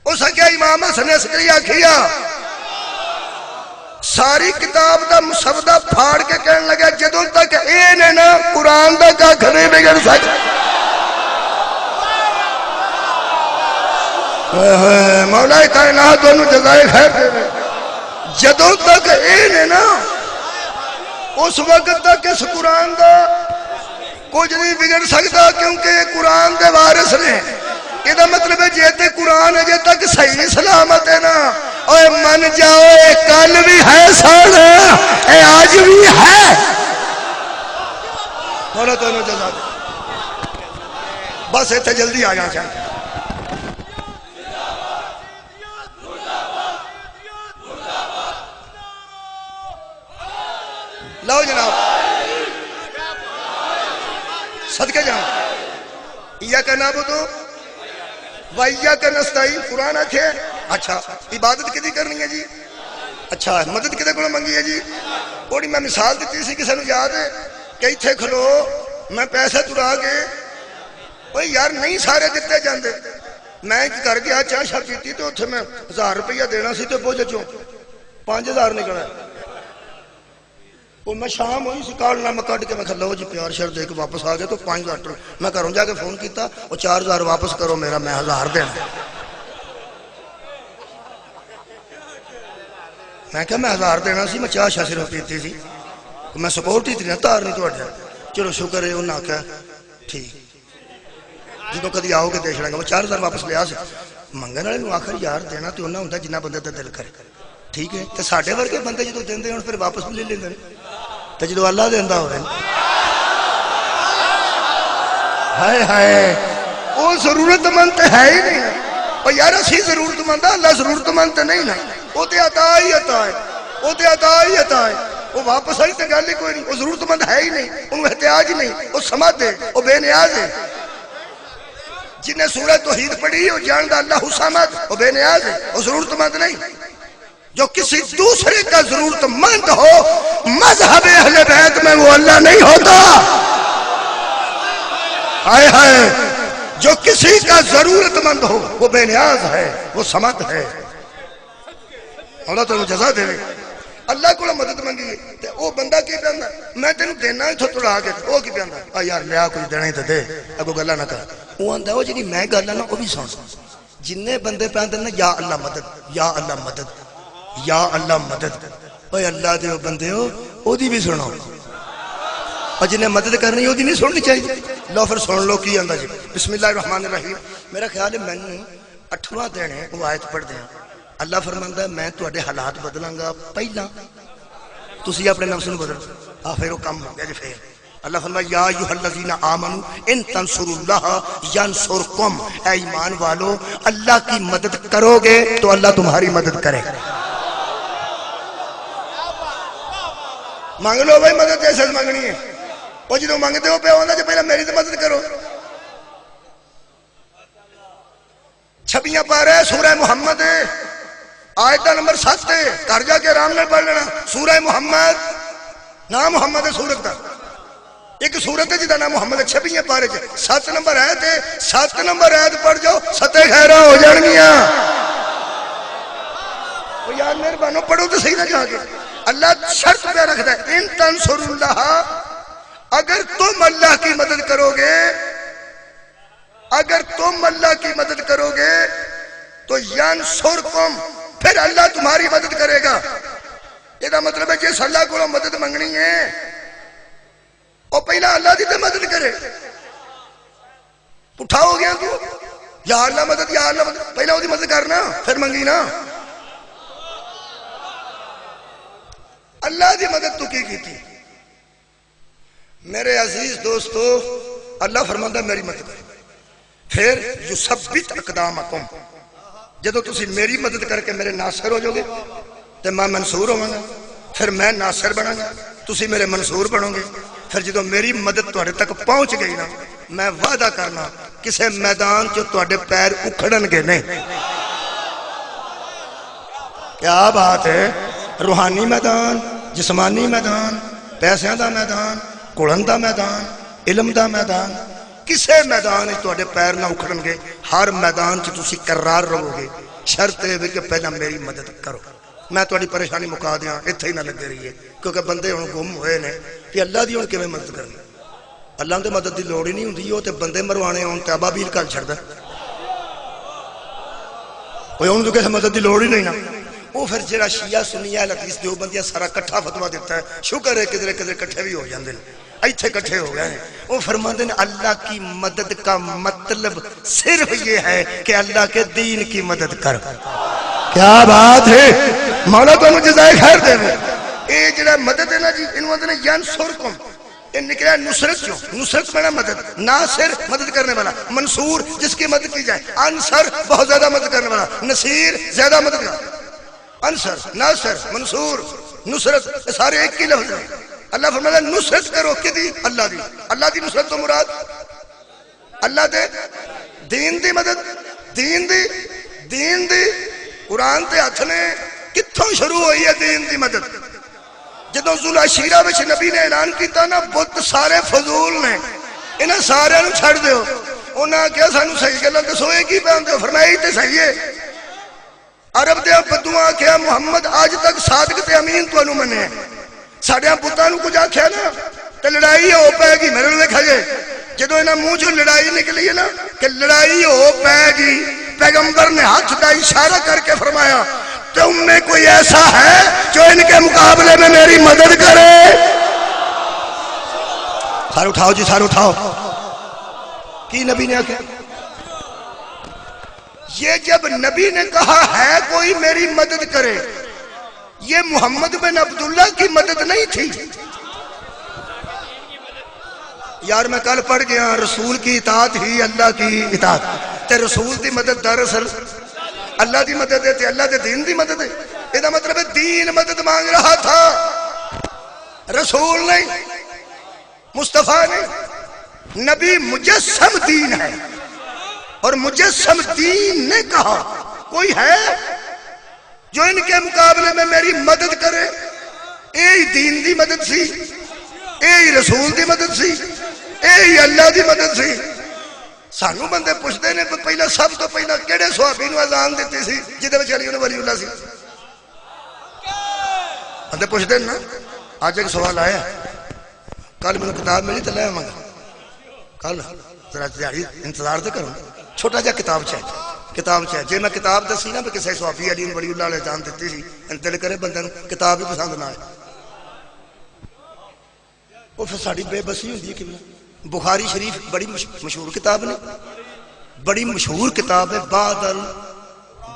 ہو سکے امام حسن عسکری آکھیا ساری کتاب دا مسودہ پھاڑ کے کہنے لگا جدوں تک اے نے نا قرآن دا کھ نہیں بگڑ سکتا۔ مولا کائنات انہوں جزائے خیر دے رہے، جدوں تک اے نے نا اس وقت تک اس قرآن دا کچھ نہیں بگڑ سکتا، کیونکہ یہ قرآن دے وارث نے۔ یہ مطلب ہے جیتے قرآن ہے جے تک صحیح سلامت ہے نا، اوے من جاؤ اے کل بھی ہے سن اے آج بھی ہے۔ مولا تو انہوں جزا دے، بس ایتھے جلدی آ جانا چاہتے لو جناب صدقے جاؤں ایاک نعبدو و ایاک نستعین قرآن آکھے۔ اچھا عبادت کدی کرنی ہے جی؟ اچھا مدد کدے کو منگی ہے جی؟ اوڑی میں مثال دیتی سی کسے نو یاد ہے کہ ایتھے کھلو میں پیسے ترا کے اوہ یار نہیں سارے دیتے جاندے، میں کر گیا چاہ شاہ پیتی تو اتھے میں 1000 روپیہ دینا سی تو پوچھے چوں 5000 نکلا ہے۔ وہ میں شام ہوئی سی کال نہ میں کٹ کے میں کھلا ہو جی پیار شر دے کے واپس آ گیا تو 5000 میں گھروں جا کے فون کیتا وہ 4000 واپس کرو میرا میں 1000 دینا۔ میں کہا میں 1000 دینا سی میں چاہ شاہ صرف پیتی سی میں سپورٹ ہی تھی نا تار نہیں تو اٹھا چلو شکر ہے انہوں نے کہا ٹھیک جدو کدی آؤ گے دے چھڑا گا وہ 4000 واپس لیا سے منگن والے آخر یار دینا تو انہوں ہوتا جنہ بندے تے دل کرے ٹھیک ہے تو ساڈے ورگے بندے جدو دیندے ہیں پھر واپس بھی لے لیندے تو جدو اللہ دیندا ہوئے ہائے ہائے وہ ضرورت مند ہے ہی نہیں اور یار اسی ضرورت مند ہے اللہ ضرورت مند نہیں نا وہ تے عطا ہی عطا ہے وہ تے عطا ہی عطا ہے وہ واپس آئی تے گل ہی کوئی نہیں وہ ضرورت مند ہے ہی نہیں انہوں احتیاج نہیں وہ سمجھ ہے وہ بے نیاز ہے جنہیں سورہ توحید پڑھی وہ جاندہ اللہ سمجھ وہ بے نیاز ہے وہ ضرورت مند نہیں جو کسی دوسرے کا ضرورت مند ہو مذہب اہل بیت میں وہ اللہ نہیں ہوتا ہائے ہائے جو کسی کا ضرورت مند ہو وہ بے نیاز ہے، وہ صمد ہے۔ اللہ تو جزا دے اللہ کو مدد منگی تے او بندہ کی پہندا میں تینوں دینا اتھوں توڑا کے او کی پہندا آ یار لیا کوئی دینا ہی تے دے اگو گلا نہ کر او آندا او جڑی میں گل نا او بھی سن جننے بندے پہندے نا یا اللہ مدد یا اللہ مدد یا اللہ مدد اوے اللہ دے او بندے او دی بھی سنو اور جنہیں مدد کرنی ہوتی نہیں سننی چاہیے لو پھر سن لو کی آندا جی بسم اللہ الرحمن الرحیم میرا خیال ہے میں نے 8واں دن ہے وہ آیت پڑھ دیں اللہ فرماندا ہے میں تواڈے حالات بدلاں گا پہلا تسی اپنے نفس نو بدل پھر وہ کم ہو گیا جی پھر اللہ فرمایا یا ایھا الذین آمنوا ان تنصروا اللہ ینصرکم اے ایمان والو اللہ کی مدد کرو گے تو اللہ تمہاری مدد کرے گا مانگ لو بھائی مدد جیسے مانگنی ہے وہ جدو مانگتے ہو پہ ہونا جو پہلے میری تو مدد کرو 26 پارہ سورہ محمد آیتہ نمبر 7 گھر جا کے آرام نے پڑھ لینا سورہ محمد نام محمد ہے سورت کا ایک سورت ہے جدا نام محمد ہے 26 پارے 7 نمبر آیت ہے 7 نمبر آیت پڑھ جاؤ 7 خیرہ ہو جان گیا وہ یار میرے بانوں پڑھو تو صحیح نہ جا کے اللہ شرط پہ رکھتا ہے ان تنصر اللہ اگر تم اللہ کی مدد کرو گے اگر تم اللہ کی مدد کرو گے تو ینصرکم پھر اللہ تمہاری مدد کرے گا یہ دا مطلب ہے جس اللہ کو مدد منگنی ہے اور پہلا اللہ دی تے مدد کرے اٹھا ہو گیا تو یا اللہ مدد یا اللہ مدد پہلا وہ دی مدد کرنا پھر منگی نا اللہ دی مدد تو کی تھی میرے عزیز دوستو اللہ فرماتا ہے میری مدد پھر یثبت اقدامکم جدو تسی میری مدد کر کے میرے ناصر ہو جو گے تو میں منصور ہوں گا پھر میں ناصر بنا گا تسی میرے منصور بنو گے پھر جدو میری مدد تواڈے تک پہنچ گئی نا میں وعدہ کرنا کسے میدان چ تواڈے پیر اکھڑن گے نہیں کیا بات ہے روحانی میدان جسمانی میدان پیسیاں دا میدان قرآن دا میدان علم دا میدان کسے میدان تواڈے پیر نہ اکھڑن گے ہر میدان چ تسی قرار رہو گے شرط ہے کہ پہلا میری مدد کرو میں تواڈی پریشانی مکا دیاں ایتھے ہی نہ لگے رہیے کیونکہ بندے ہن گم ہوئے نے کہ اللہ دی ہن کیویں مدد کرنی اللہ تے مدد دی لوڑ ہی نہیں ہوندی او تے بندے مروانے ہون تے ابابیل کل چھڑدا کوئی اون تو کسے مدد دی لوڑ ہی نہیں نا وہ پھر جڑا شیعہ سنی اہل حدیث دیوبندیاں سارا کٹھا فتوا دیتا ہے شکر ہے کدھر کدھر کٹھے بھی ہو جاندے ہیں ایتھے کٹھے ہو گئے ہیں وہ فرماتے ہیں اللہ کی مدد کا مطلب صرف یہ ہے کہ اللہ کے دین کی مدد کر کیا بات ہے مولا تو انہوں جزائے خیر دے میں اے جڑا مدد ہے نا جی انہوں نے ینصرکم یہ نکلا نصرت کیوں نصرت بنا مدد ناصر مدد کرنے والا منصور جس کی مدد کی جائے انصر بہت زیادہ مدد کرنے والا نصیر زیادہ مدد کرنے والا انصر ناصر منصور نصرت سارے ایک کی لفظ ہیں اللہ فرماتا ہے نصرت کرو کدی اللہ دی نصرت تو مراد اللہ دے دین دی مدد دین دی قرآن تے ہاتھ نے کتھوں شروع ہوئی ہے دین دی مدد جدوں ذوالعشیرہ وچ نبی نے اعلان کیتا نا بت سارے فضول نے انہاں سارے نوں چھڑ دیو انہاں کہا سانوں صحیح گلاں دسو اے کی بیان دیو فرمایا تے صحیح ہے عرب دے بدواں کہا محمد آج تک صادق تے امین تانوں منے ساڑھے پتاں نوں کچھ آکھیا نا تے لڑائی ہو پے گی میرے نوں لکھا جائے جدوں انہاں منہ چوں لڑائی نکلی ہے نا کہ لڑائی ہو پے گی پیغمبر نے ہاتھ کا اشارہ کر کے فرمایا تم میں کوئی ایسا ہے جو ان کے مقابلے میں میری مدد کرے سارے اٹھاؤ جی سارے اٹھاؤ کی نبی نے آکھا یہ جب نبی نے کہا ہے کوئی میری مدد کرے یہ محمد بن عبداللہ کی مدد نہیں تھی یار میں کل پڑھ گیا رسول کی اطاعت ہی اللہ کی اطاعت تے رسول دی مدد دراصل اللہ دی مدد ہے تے اللہ دے دین دی مدد ہے یہ مطلب ہے دین مدد مانگ رہا تھا رسول نہیں مصطفیٰ نہیں نبی مجسم دین ہے اور مجسم دین نے کہا کوئی ہے جو ان کے مقابلے میں میری مدد کرے اے دین دی مدد سی اے رسول دی مدد سی اے اللہ دی مدد سی سانو بندے پوچھتے ہیں پہلا سب تو پہلا کہڑے صحابی نو اذان دیتی سی جہدے وچ علی ولی اللہ سی؟ بندے پوچھتے ہیں نا. آج ایک سوال آیا کل میں کتاب ملی تو لے آواں گا کل ذرا دیہڑی انتظار تو کرو. چھوٹا جا کتاب چاہے جی میں کتاب دسی نا بھی کسی صحابی علی ولی اللہ علیہ جان دیتی سی دل کرے بندے کتاب ہی پسند نہ آئے وہ پھر ساری بے بسی ہوتی ہے. کہ بخاری شریف بڑی مشہور کتاب نے بڑی مشہور کتاب ہے.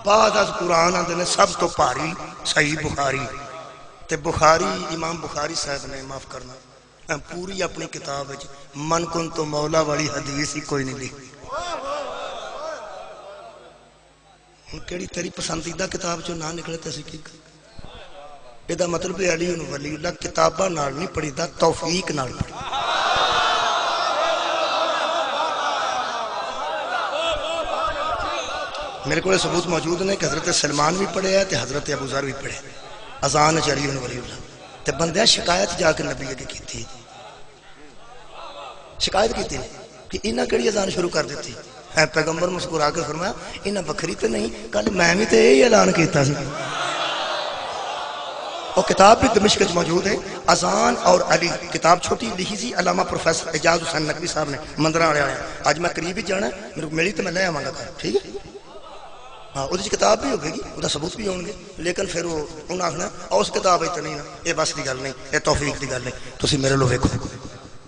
بعد از قرآن آندے نے سب تو بھاری صحیح بخاری تے بخاری امام بخاری صاحب نے معاف کرنا پوری اپنی کتاب من کن تو مولا والی حدیث ہی کوئی نہیں لکھی. کیڑی تیری پسندیدہ کتاب چوں نہ نکلے تے کی یہ مطلب علی ولی اللہ کتاباں نال نہیں پڑھی دا توفیق نال پڑھی. میرے کو ثبوت موجود نے کہ حضرت سلمان بھی پڑھے ہے تے حضرت ابو ذر بھی پڑھے اذان علی ولی اللہ تے بندے شکایت جا کے نبی اگے کیتی شکایت کیتی کہ انہاں کیڑی اذان شروع کر دیتی ہے. پیغمبر مسکرا کے فرمایا انہاں بکھری تے نہیں کل میں بھی تے یہی اعلان کیتا سی. اور کتاب بھی دمشق میں موجود ہے اذان اور علی کتاب چھوٹی لکھی سی علامہ پروفیسر اعجاز حسین نقوی صاحب نے مندرہ والے آیا. آج میں قریب ہی جانا ہے میرے کو ملی تو میں لے آواں گا ٹھیک ہے. ہاں وہ کتاب بھی ہوگی وہ ثبوت بھی ہون گے لیکن پھر وہ انہیں آخنا اس کتاب تو نہیں نا یہ بس کی گل نہیں یہ توفیق کی گل نہیں. تسی میرے لو ویکھو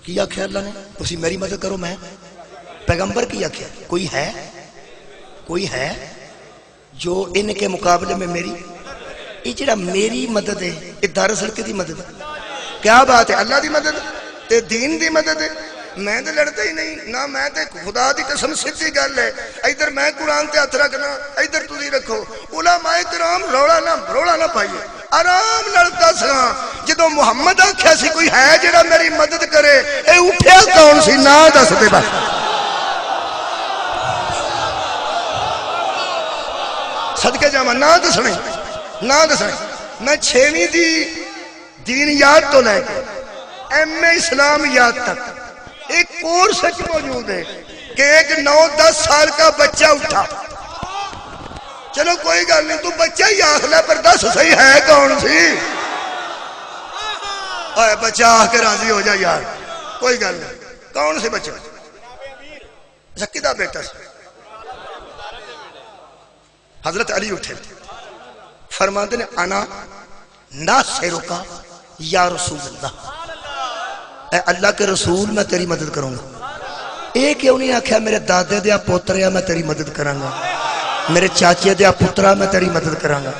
کی آخیا اللہ نے تسی میری مدد کرو. میں پیغمبر کی آخیا کوئی ہے جو ان کے مقابلے میں میری یہ جڑا میری مدد ہے یہ دراصل کی مدد کیا بات ہے اللہ دی مدد تے دین دی مدد ہے. میں تے لڑتا ہی نہیں نہ میں تے خدا دی قسم سچی گل ہے. ادھر میں قرآن تے ہاتھ رکھنا ادھر تسی رکھو. علماء کرام رولا نہ پائیے آرام لڑتا سا. جدو محمد آکھیا سی کوئی ہے جڑا میری مدد کرے اے اٹھیا کون سی نہ دس دے بس. صدقے جاواں نہ دسنے میں 6ویں دی دین یاد تو لے کے ایم اے اسلام یاد تک ایک کورس موجود ہے کہ ایک 9-10 سال کا بچہ اٹھا. چلو کوئی گل نہیں تو بچہ ہی آخ لے پر دس صحیح ہے کون سی. اے بچہ آ کے راضی ہو جا یار کوئی گل نہیں کون سی بچہ زکی دا بیٹا سی. حضرت علی اٹھے فرماتے نے انا ناصرک یا رسول اللہ اے اللہ کے رسول میں تیری مدد کروں گا. ایک کیوں نہیں آکھیا میرے دادے دیا پوتریا میں تیری مدد کراں گا میرے چاچے دیا پترا میں تیری مدد کراں گا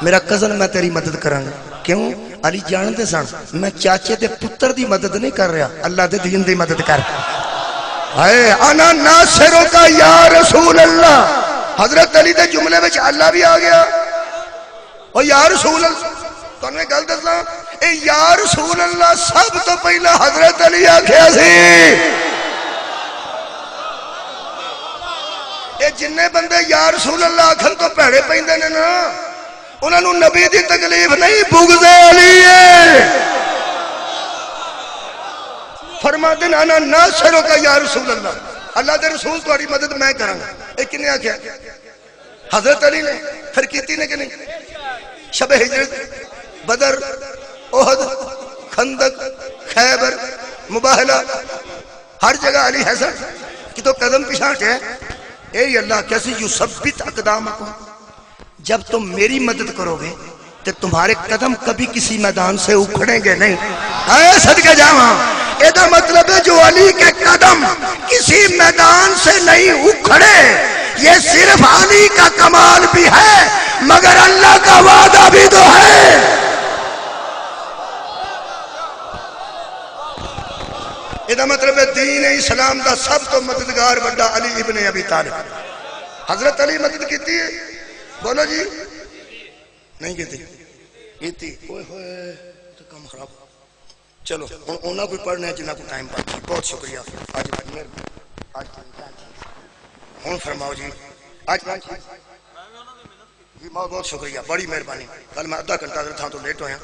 میرا کزن میں تیری مدد کراں گا. کیوں علی جانتے سن میں چاچے دے پتر دی مدد نہیں کر رہا اللہ دے دین دی مدد کر. اے انا ناصرک یا رسول اللہ. حضرت علی دے جملے وچ اللہ بھی آ گیا اور یا رسول اللہ. تو میں گل دسنا اے یا رسول اللہ سب تو پہلا حضرت علی آکھیا سی. اے جننے بندے یا رسول اللہ آکھن تو پیڑے پیندے نے نا انہاں نوں نبی دی تکلیف نہیں بغض علی ہے. فرماتے ہیں انا ناصرک یا رسول اللہ اللہ دے رسول تہاڈی مدد میں کراں گا. اے کنے آکھیا حضرت علی نے پھر کیتی نے کہ نہیں. شب ہجرت بدر احد خندق خیبر مباہلہ ہر جگہ علی حسن کی تو قدم پیچھے ہے. اے اللہ کیسے یثبت اقدامکم جب تم میری مدد کرو گے تو تمہارے قدم کبھی کسی میدان سے اکھڑیں گے نہیں. اے صدقے جاواں ایدہ مطلب ہے جو علی کے قدم کسی میدان سے نہیں اکھڑے یہ صرف علی کا کمال بھی ہے مگر اللہ کا وعدہ بھی تو ہے. ایدہ مطلب ہے دین اسلام دا سب تو مددگار بڑا علی ابن ابی طالب. حضرت علی مدد کیتی ہے بولو جی نہیں کیتی اوئے ہوئے تو کم خراب. چلو انہاں کوئی پڑھنے جنہ کو ٹائم پاتی بہت شکریہ. آج ہون فرماؤ جی آج جی بہت شکریہ بڑی مہربانی. کل میں آدھا گھنٹہ تھا تو لیٹ ہویا.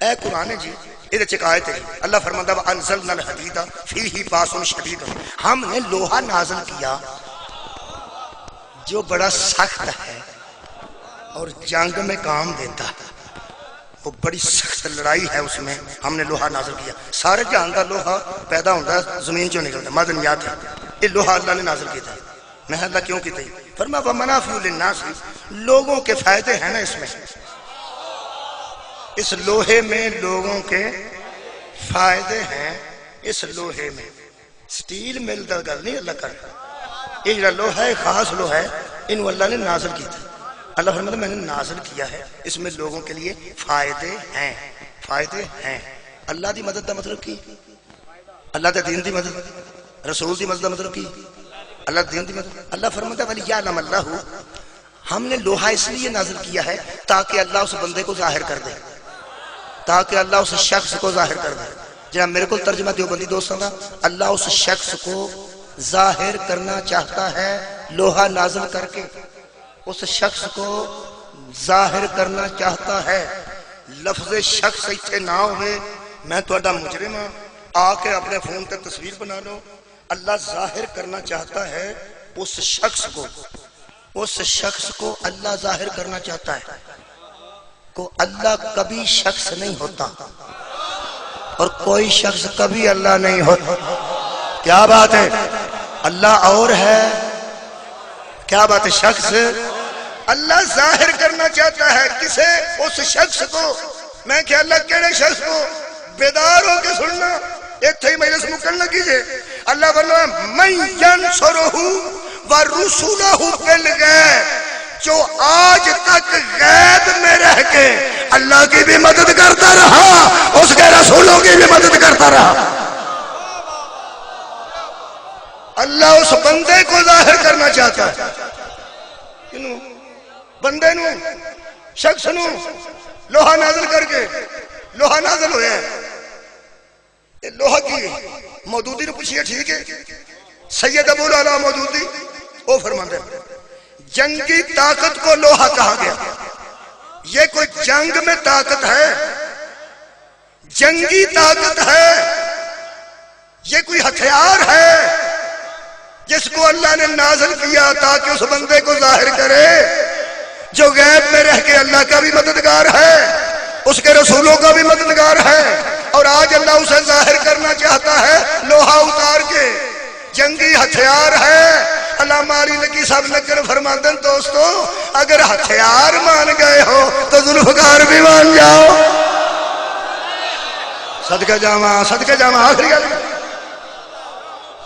اے قرآن ہے جی یہ چک آیت ہے اللہ فرماتا ہے انزلنا الحدید فیہ باس شدید ہم نے لوہا نازل کیا جو بڑا سخت ہے اور جنگ میں کام دیتا ہے، وہ بڑی سخت لڑائی ہے، اس میں ہم نے لوہا نازل کیا. سارے جہان کا لوہا پیدا ہوتا ہے زمین چوں نکلتا ہے، معدنیات ہے. یہ لوہا اللہ نے نازل کیا تھا. میں اللہ کیوں کی تھی؟ فرمایا ومنافع للناس، لوگوں کے فائدے ہیں نا اس میں، اس لوہے میں لوگوں کے فائدے ہیں. اس لوہے میں سٹیل مل دا گل نہیں اللہ کر. یہ جڑا لوہا ہے خاص لوہا ہے، انہوں اللہ نے نازل کی تھا. اللہ فرماتا میں نے نازل کیا ہے، اس میں لوگوں کے لیے فائدے ہیں. فائدے ہیں. اللہ دی مدد دا مطلب کی؟ اللہ دے دین دی مدد، رسول دی مدد دا مطلب کی؟ اللہ دین دی مدد. اللہ فرماتا وَلِيَعْلَمَ اللَّهُ، ہم نے لوہا اس لیے نازل کیا ہے تاکہ اللہ اس بندے کو ظاہر کر دے، تاکہ اللہ اس شخص کو ظاہر کر دے. جناب میرے کو ترجمہ دیوبندی دوستوں کا، اللہ اس شخص کو ظاہر کرنا چاہتا ہے لوہا نازل کر کے، اس شخص کو ظاہر کرنا چاہتا ہے. لفظ شخص اتنے نہ ہوئے میں توڑا مجرم ہاں، آ کے اپنے فون تے تصویر بنا لو. اللہ ظاہر کرنا چاہتا ہے اس شخص کو، اس شخص کو اللہ ظاہر کرنا چاہتا ہے. کو اللہ کبھی شخص نہیں ہوتا اور کوئی شخص کبھی اللہ نہیں ہوتا. کیا بات ہے؟ اللہ اور ہے، کیا بات ہے؟ شخص. اللہ ظاہر کرنا چاہتا ہے کسے؟ اس شخص کو. میں کہ اللہ کیڑے شخص کو؟ بیدار ہو کے سننا، ایک تھئی مجلس مکن لگی جے. اللہ فرمایا من ینصرہ ورسولہ بالغیب، جو آج تک غیب میں رہ کے اللہ کی بھی مدد کرتا رہا، اس کے رسولوں کی بھی مدد کرتا رہا. اللہ اس بندے کو ظاہر کرنا چاہتا ہے. کنوں؟ بندے نو، شخص نو لوہا نازل کر کے. لوہا نازل ہویا ہے، لوہا کی مودودی نے پوچھئے ٹھیک ہے. سید ابو العلا مودودی وہ فرماتے ہیں جنگی طاقت کو لوہا کہا گیا. یہ کوئی جنگ میں طاقت ہے، جنگی طاقت ہے، یہ کوئی ہتھیار ہے جس کو اللہ نے نازل کیا تاکہ اس بندے کو ظاہر کرے جو غیب میں رہ کے اللہ کا بھی مددگار ہے، اس کے رسولوں کا بھی مددگار ہے. اور آج اللہ اسے ظاہر کرنا چاہتا ہے لوہا اتار کے. جنگی ہتھیار ہے. علامہ علی نقی صاحب نکر فرماتے ہیں دوستو اگر ہتھیار مان گئے ہو تو ذوالفقار بھی مان جاؤ. صدقہ جامع، صدقہ جامع. آخری گل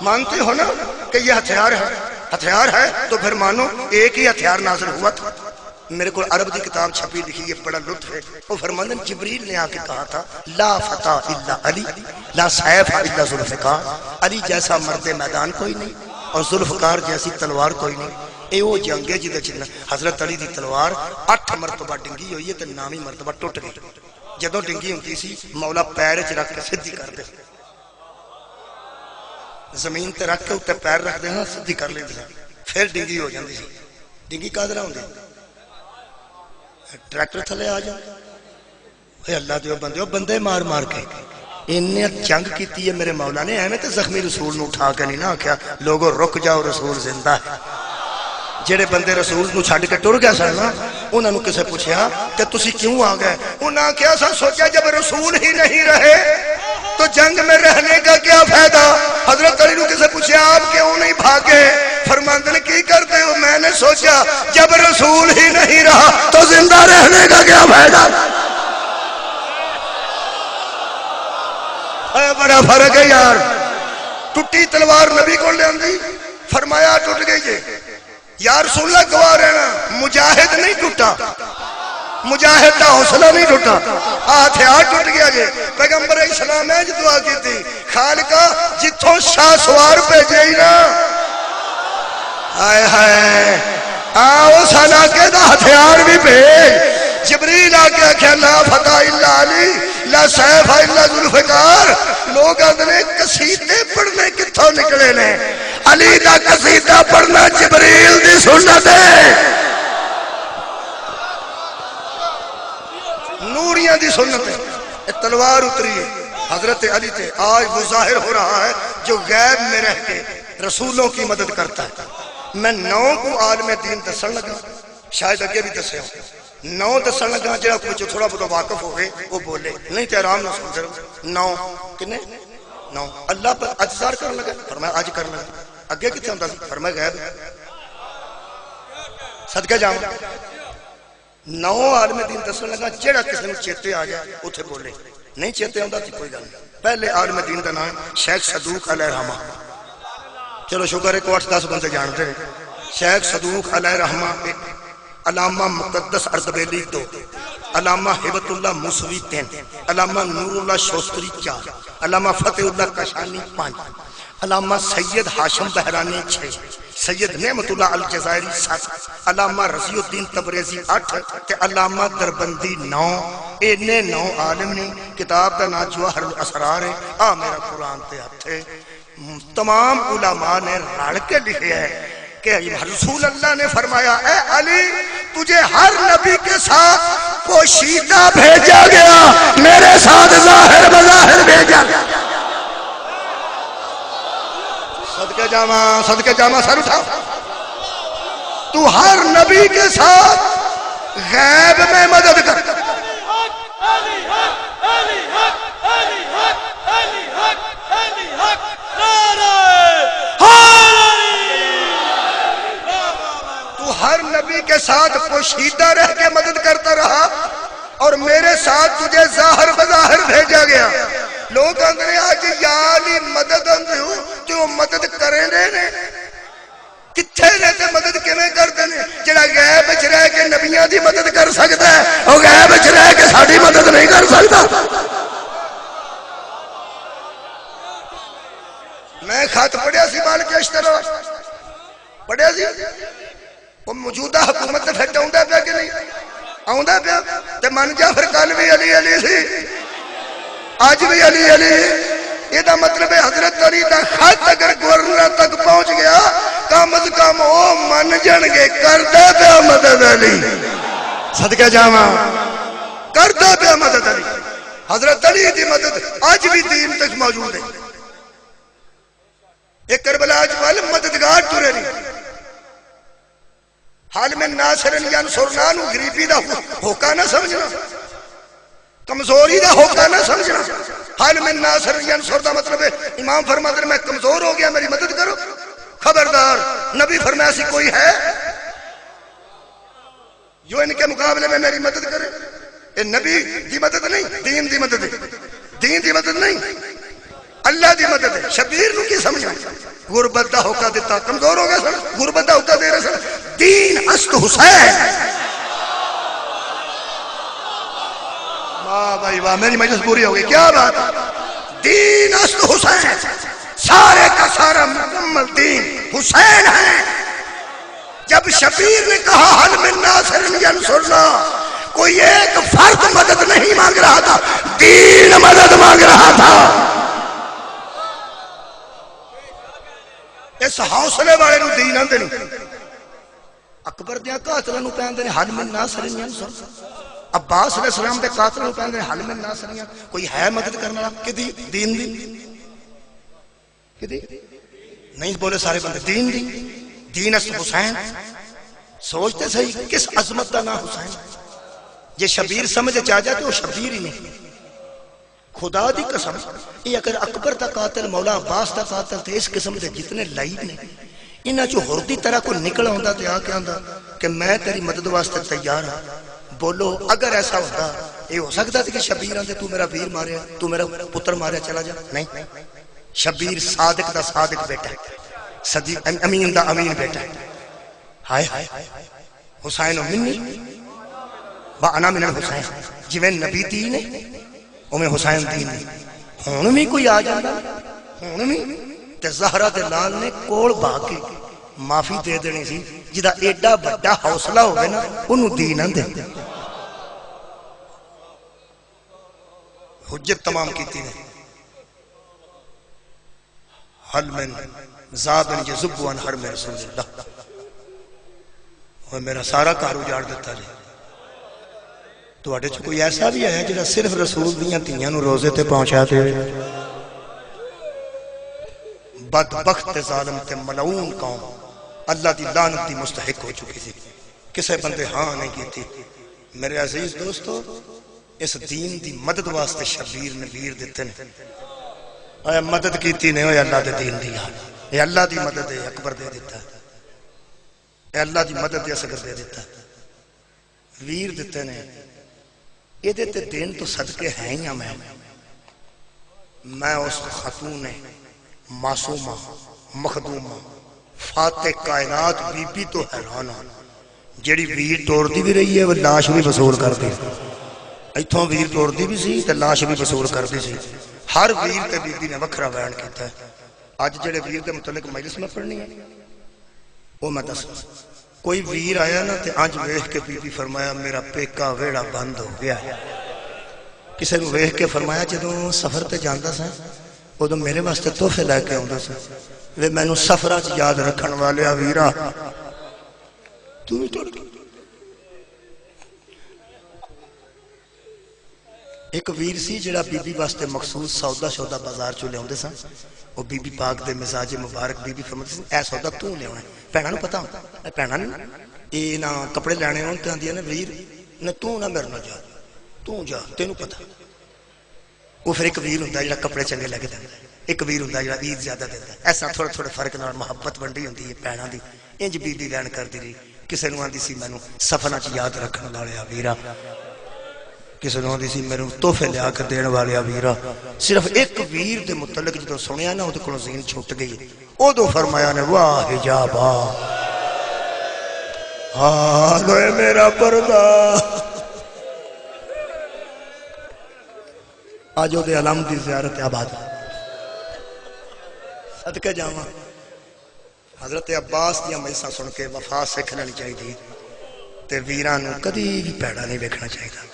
مانتے ہو نا کہ یہ ہتھیار ہے؟ ہتھیار ہے تو پھر مانو ایک ہی ہتھیار نازل ہوا تھا. میرے کو عرب دی کتاب چھپی لکھی، یہ بڑا لطف ہے. وہ فرماتے ہیں جبریل نے آ کے کہا تھا لا فتح الا علی لا سیف الا ذوالفقار. علی جیسا مرد میدان کوئی نہیں اور ذوالفقار جیسی تلوار کوئی نہیں. اے وہ جنگ ہے جدے چ حضرت علی دی تلوار 8 مرتبہ ڈنگی ہوئی ہے تے 9ویں مرتبہ ٹوٹ گئی. جدوں ڈنگی ہوندی سی مولا پیر وچ رکھ کے سیدھی کر دے، زمین تے رکھ کے اوتے پیر رکھ دے نا سیدھی کر لیندے پھر ڈنگی ہو جاندی سی. ڈنگی کادرا ہوندی ٹریکٹر تھلے آ جا. اے اللہ دے بندے بندے مار مار کے انہیں جنگ کیتی ہے میرے مولا نے. ایویں تے زخمی رسول نو اٹھا کے نہیں نہ آکھیا لوگو رک جاؤ رسول زندہ ہے. جڑے بندے رسول نو چھڈ کے ٹر گئے سن نا انہاں نو کسے پوچھیا کہ تسی کیوں آ گئے؟ انہاں کیا سا سوچا جب رسول ہی نہیں رہے تو جنگ میں رہنے کا کیا فائدہ. حضرت علی نو کسے پوچھیا آپ کیوں نہیں بھاگے؟ فرماندے نے کی کرتے ہو؟ میں نے سوچا جب رسول ہی نہیں رہا تو زندہ رہنے کا کیا فائدہ. اے بڑا فرق ہے یار. ٹوٹی تلوار نبی کو لے آندی، فرمایا ٹوٹ گئی جے. یا رسول اللہ گواہ رہنا مجاہد نہیں ٹوٹا، مجاہد دا حوصلہ نہیں ٹوٹا، ہتھیار ٹوٹ گیا جے. پیغمبر اسلام ہے جو دعا کی تھی خالقہ جتھوں شاہ سوار بھیجے ہی نا آئے ہائے آؤ سنا کے دا ہتھیار بھی بھیج. جبریل آ کے آکھیا لا فتح الا علی لا سیف الا ذوالفقار. لوگ آدھنے قصیدے پڑھنے کتھوں نکلے نے؟ علی دا قصیدہ پڑھنا جبریل دی سنت ہے، نوریاں دی سنت ہے. تلوار اتری ہے حضرت علی تے. آج وہ ظاہر ہو رہا ہے جو غیب میں رہ کے رسولوں کی مدد کرتا ہے. میں 9 کو عالم دین دسن لگا، شاید اگے بھی دسے ہوں 9 دسن لگا، جڑا کچھ تھوڑا بہت واقف ہوئے وہ بولے، نہیں تے آرام نہ سن کر 9 کنے 9 اللہ پر اجزار کرنے لگا، فرمایا آج کرنا اگے کتنے ہوتا سی، فرمایا غیب صدقہ جاؤں 9 عالم دین دسن لگا، جڑا کسی نے چیتے آ جائے اتھے بولے، نہیں چیتے ہوتا تھی کوئی گل نہیں۔ پہلے عالم دین کا نام شیخ صدوق علیہ رحمہ، چلو شکر ہے کو 8-10 بندے جانتے ہیں، شیخ صدوق علیہ رحمہ، علامہ مقدس اردبیلی 2، علامہ حبت اللہ موسوی 3، علامہ نور اللہ شوستری 4، علامہ فتح اللہ کشانی 5، علامہ سید ہاشم بہرانی 6، سید نعمت اللہ الجزائری 7، علامہ رضی الدین تبریزی 8 تے علامہ دربندی 9۔ اینے 9 عالم نے، کتاب دا نام جواہر الاسرار ہے، میرا قرآن تے ہتھے، تمام علماء نے رڑ کے لکھے ہے کہ رسول اللہ نے فرمایا اے علی تجھے ہر نبی کے ساتھ پوشیدہ بھیجا گیا، میرے ساتھ ظاہر بظاہر بھیجا گیا۔ صدقہ جامع سر اٹھا، تو ہر نبی کے ساتھ غیب میں مدد کر۔ تو ہر نبی کے ساتھ پوشیدہ رہ کے مدد کرتا رہا اور میرے ساتھ تجھے ظاہر بظاہر بھیجا گیا۔ لوگ اندرے آج یعنی مدد اندر ہو جو مدد کریں نے کتھے رہتے مدد کیویں کرتے ہیں، جڑا غیب وچ رہ کے نبیاں دی مدد کر سکتا ہے اور غیب وچ رہ کے ساڈی مدد نہیں کر سکتا۔ میں خط پڑھیا سی مال کے اشترا پڑھیا سی، وہ موجودہ حکومت تے پھر آوندا پیا کہ نہیں آوندا پیا تے من جا پھر کل بھی علی علی سی آج بھی علی علی۔ یہ دا مطلب ہے حضرت علی دا خط اگر گورنر تک پہنچ گیا کم از کم وہ من جن گے کردا پیا مدد علی۔ صدقہ جاواں کردا پیا مدد علی۔ حضرت علی دی مدد آج بھی دین تک موجود ہے۔ ایک کربلا اجوال مددگار ترے نہیں، حال میں ناصر ینصرنا نو غریبی دا ہوکا نہ سمجھنا، کمزوری دا ہوکا نہ سمجھنا۔ حال میں ناصر ینصر دا مطلب ہے امام فرماتے ہیں میں کمزور ہو گیا میری مدد کرو، خبردار نبی فرمایا سی کوئی ہے جو ان کے مقابلے میں میری مدد کرے؟ یہ نبی دی مدد نہیں، دین دی مدد ہے، دین دی مدد نہیں، اللہ دی مدد ہے۔ شبیر نو کی سمجھا غربت دا ہوکا دیتا، کمزور ہو گیا سن غربت دا ہوکا دے رہے سن، دین است حسین۔ واہ بھائی واہ میری مجلس پوری ہو گئی، کیا بات ہے، دین است حسین، سارے کا سارا مکمل دین حسین ہے۔ جب شبیر نے کہا حل من ناصر ینصرنا، کوئی ایک فرد مدد نہیں مانگ رہا تھا، دین مدد مانگ رہا تھا۔ اس حوصلے والے نو دین آندے نہیں۔ اکبر دیاں قاتلاں نو پہندے نے حل من ناصر ینصر، عباس علیہ السلام دے قاتلاں نو پہندے نے حل من ناصر ینصر، کوئی ہے مدد کرنے والا کہ دین دی کہ دی نہیں بولے سارے بندے دین دی، دین است حسین۔ سوچتے صحیح کس عظمت دا نام حسین، یہ شبیر سمجھے چاہ جائے تو وہ شبیر ہی نہیں۔ خدا دی قسم یہ اگر اکبر دا قاتل مولا عباس دا قاتل تھے اس قسم دے جتنے لائب نے انہاں جو ہردی طرح کو نکل آندا تے آ کے آندا کہ میں تیری مدد واسطے تیار ہوں۔ بولو اگر ایسا ہوتا یہ ہو سکتا تھا کہ شبیر آندے تو میرا ویر ماریا، تو میرا پتر ماریا چلا جا؟ نہیں، شبیر صادق دا صادق بیٹا ہے، صدیق امین دا امین بیٹا ہے۔ ہائے حسین منی وانا من الحسین، جویں نبی دین ہے اویں حسین دین ہے۔ ہن بھی کوئی آ جاندا ہن بھی تے زہرا تے لال نے کول بھاگ کے معافی دے دینی سی، جدا ایڈا بڑا حوصلہ ہوے نا اونوں دین آندے۔ حجت تمام کیتی نے، حل من زابن یذب عن حرم رسول اللہ، اور میرا سارا کار اجاڑ دیتا جی۔ تواڈے چ کوئی ایسا بھی ہے جڑا صرف رسول دیاں تیاں نو روزے تے پہنچا دے؟ بدبخت ظالم تے ملعون قوم، اللہ دی لعنت دی مستحق ہو چکی تھی، کسے بندے ہاں نہیں کی تھی۔ میرے عزیز دوستو، اس دین دی مدد واسطے شبیر نے ویر دیتے نے، اے مدد کیتی نے ہوئے اللہ دے دین دی یار، اے اللہ دی مدد ہے اکبر دے دیتا ہے، اے اللہ دی مدد دے سگر دے دیتا ہے، ویر دیتے نے، یہ دیتے دین تو صدقے ہیں ہی میں اس خاتون معصومہ مخدومہ فاتح کائنات بی بی تو حیران ہوں، جیڑی ویر توڑ دی بھی رہی ہے وہ لاش بھی وصول کر دی، ایتھوں ویر توڑ دی بھی سی تے لاش بھی وصول کر دی سی، ہر ویر تے بی بی نے وکھرا بیان کیتا ہے۔ آج جڑے ویر دے متعلق مجلس میں پڑھنی ہے وہ میں دس، کوئی ویر آیا نا تے آج ویخ کے بی بی فرمایا میرا پیکا ویڑا بند ہو گیا ہے، کسے نو ویخ کے فرمایا جدوں سفر تے جاندہ سا ادھوں میرے واسطے تحفے لے کے آندا سا، وے میں نو سفرہ چ یاد رکھن والے ویرا تو ہی ٹوٹ۔ ایک ویر سی جڑا بی بی واسطے مخصوص سودا شودا بازار چو لے آندے سن، وہ بی بی پاک دے مزاج مبارک بی بی فرماتی سن اے سودا تو لے آنا ہے، بھیناں نوں پتہ ہوندا اے بھیناں نے اے نہ کپڑے لینے ہون تے آندیاں نے ویر نہ تو نہ میرے نال جا، تو جا تینوں پتہ۔ وہ پھر ایک ویر ہوندا جڑا کپڑے چنگے لے کے دیندا، ایک ویر ہوندا جڑا عید زیادہ دیندا، ایسا تھوڑا تھوڑا فرق نال محبت بنڈی ہوندی ہے بھیناں دی۔ انج بی بی بیان کردی رہی، کسے نوں آندی سی مینوں سفراں چ یاد رکھن والے ویرا، کسی نے ہوندی سی میرے تحفے لیا کے دین والے ویرا۔ صرف ایک ویر دے متعلق جدوں سنیا نا اودے کولوں ذہن چھٹ گئی، اودوں فرمایا نے واہ حجابا ہالو میرا پردہ، آج اودے علم دی زیارت آباد صدقے جاواں۔ حضرت عباس دیا مجلساں سن کے وفا سکھ لینی چاہیے تے ویراں نوں کدی بھی پیڑا نہیں ویکھنا چاہیے۔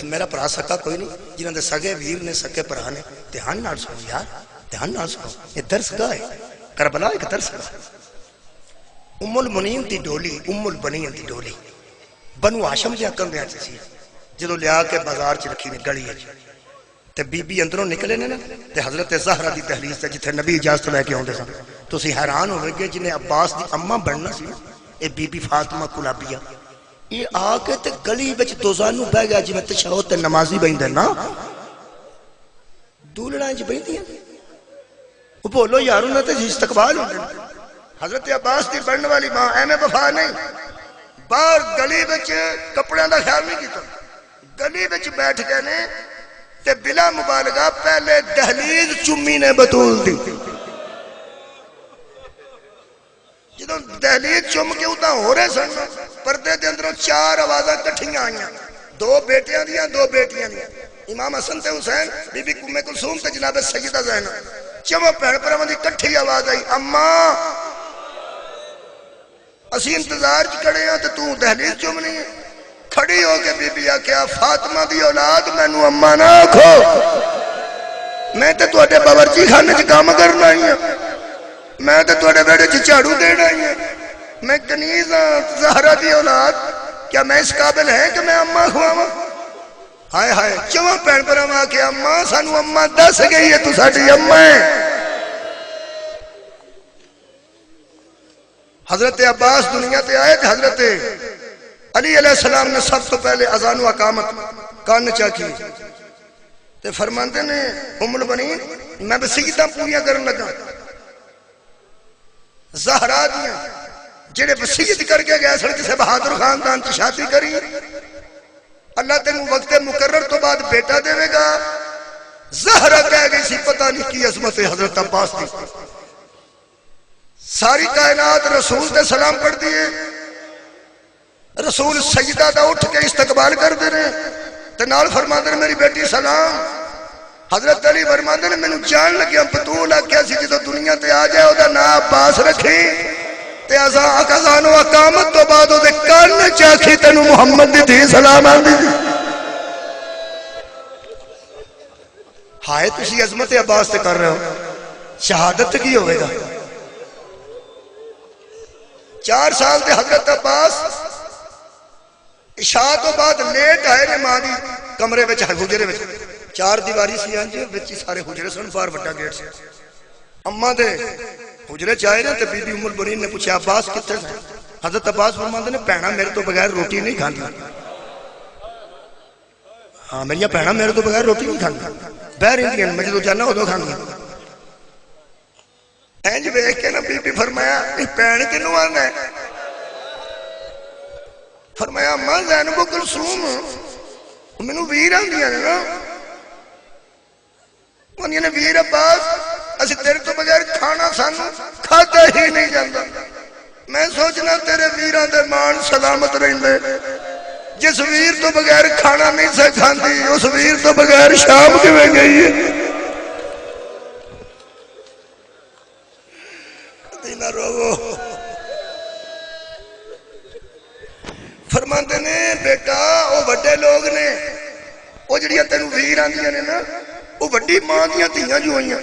میرا پرا سکا کوئی نہیں، جنہاں دے سگے ویر نے سکے پرا نے، دھیان نال سنو یار، دھیان نال سنو، یہ درس گاہ ہے، کربلا ایک درس گاہ۔ ام المنین دی ڈولی، ام البنین دی ڈولی بنو ہاشم دے کندے وچ سی، جدوں لیا کے بازار چ رکھی نے گلی وچ تے بی بی اندروں نکلے نے نا تے حضرت زہرا دی دہلیز تے جتھے نبی اجازت لے کے اوندے سن، تسی حیران ہوئے گے جنہیں عباس دی اماں بننا سی، اے بی بی فاطمہ کلابیہ، یہ آ کے تے گلی بچ دوزانوں بہ گیا جی میں تشہد تے نمازی بہندے نا دولڑاں جی بہندی ہیں، وہ بولو یاروں نہ تے استقبال ہوندے۔ حضرت عباس دی بڑھن والی ماں ایمیں وفا نہیں، باہر گلی بچ کپڑیاں دا خیال نہیں کیتا، گلی بچ بیٹھ کے نے تے بلا مبالغہ پہلے دہلیز چمی نے بطول دی، جدوں دہلیز چم کے اتنا ہو رہے سن پردے دے اندروں چار آوازاں کٹھیاں آئیاں، دو بیٹیاں دیاں دو بیٹیاں دیاں، امام حسن تے حسین، بی بی ام کلثوم تے جناب سیدہ زینب، چمو بہن بھراواں دی کٹھی آواز آئی اماں اسی انتظار چ کھڑے ہاں تے تو دہلیز چمنی ہے۔ کھڑی ہو کے بی بی آکھیا فاطمہ دی اولاد مینوں اماں نہ آکھو، میں تے تواڈے باورچی خانے چ کام کرنا ہی ہاں، میں تے تواڈے بیڑے چ جھاڑو دینا ہی ہاں، میں کنیز ہاں زہرا دی اولاد، کیا میں اس قابل ہے کہ میں اماں کھواواں؟ ہائے ہائے چواں بھین بھراواں آکھیا اماں سانوں اماں دس گئی ہے تو ساڈی اماں ہے۔ حضرت عباس دنیا تے آئے تھے، حضرت علی علیہ السلام نے سب تو پہلے اذان و اقامت کان چاکی تے فرماندے نے ام البنین میں وصیتاں پوریاں کرن لگا، زہرا دیاں جڑے وصیت کر کے گئے سن کسے بہادر خاندان کی شادی کری، اللہ تینوں وقت مقرر تو بعد بیٹا دے گا، زہرا کہہ گئی سی پتہ نہیں کی عظمت حضرت عباس دی، ساری کائنات رسول تے سلام پڑھ دیے، رسول سجدہ دا اٹھ کے استقبال کر دے رہے تے نال فرما دے میری بیٹی سلام۔ حضرت علی فرما دے میں جان لگیا بطول آکھیا سی جدو دنیا تے آ جائے او دا نا عباس رکھی تے اذان و اقامت تو بعد او دے کان چاکھی تینوں محمد دی تھی سلام آندی دی۔ ہائے تسی عظمت عباس تے کر رہے ہو، شہادت کی ہوئے گا؟ 4 سال دے حضرت عباس عشاء تو بعد لیٹ آئے نے ماں دی کمرے وچ حجرے وچ، 4 دیواری سی انج وچ سارے حجرے سن، باہر بڑا گیٹ سی، اماں دے حجرے چاہے نا تو بی بی ام البنین نے پوچھا عباس کتنے ہیں؟ حضرت عباس فرماتے ہیں بہنا میرے تو بغیر روٹی نہیں کھاندی. ہاں میری بہنا میرے تو بغیر روٹی نہیں کھاندی, بہر ہندی میں جدو جانا ادو کھاندی. اینج ویکھ کے نا بی بی فرمایا بہن کنوں آنا ہے؟ فرمایا ماں زینب و کلثوم مینوں ویر آندیاں نے نا, انہوں نے ویر عباس اسی تیرے تو بغیر کھانا سانو کھاتا ہی نہیں جاندہ. میں سوچنا تیرے ویران دے مان سلامت رہندے, جس ویر تو بغیر کھانا نہیں سے کھاندی اس ویر تو بغیر شام کیویں گئی ہے. دینا رو فرماندے نے بیٹا وہ بڑے لوگ نے, وہ جڑیاں تینوں ویر آندیاں نے نا وہ بڑی ماں دیاں تیاں جو ہوئیاں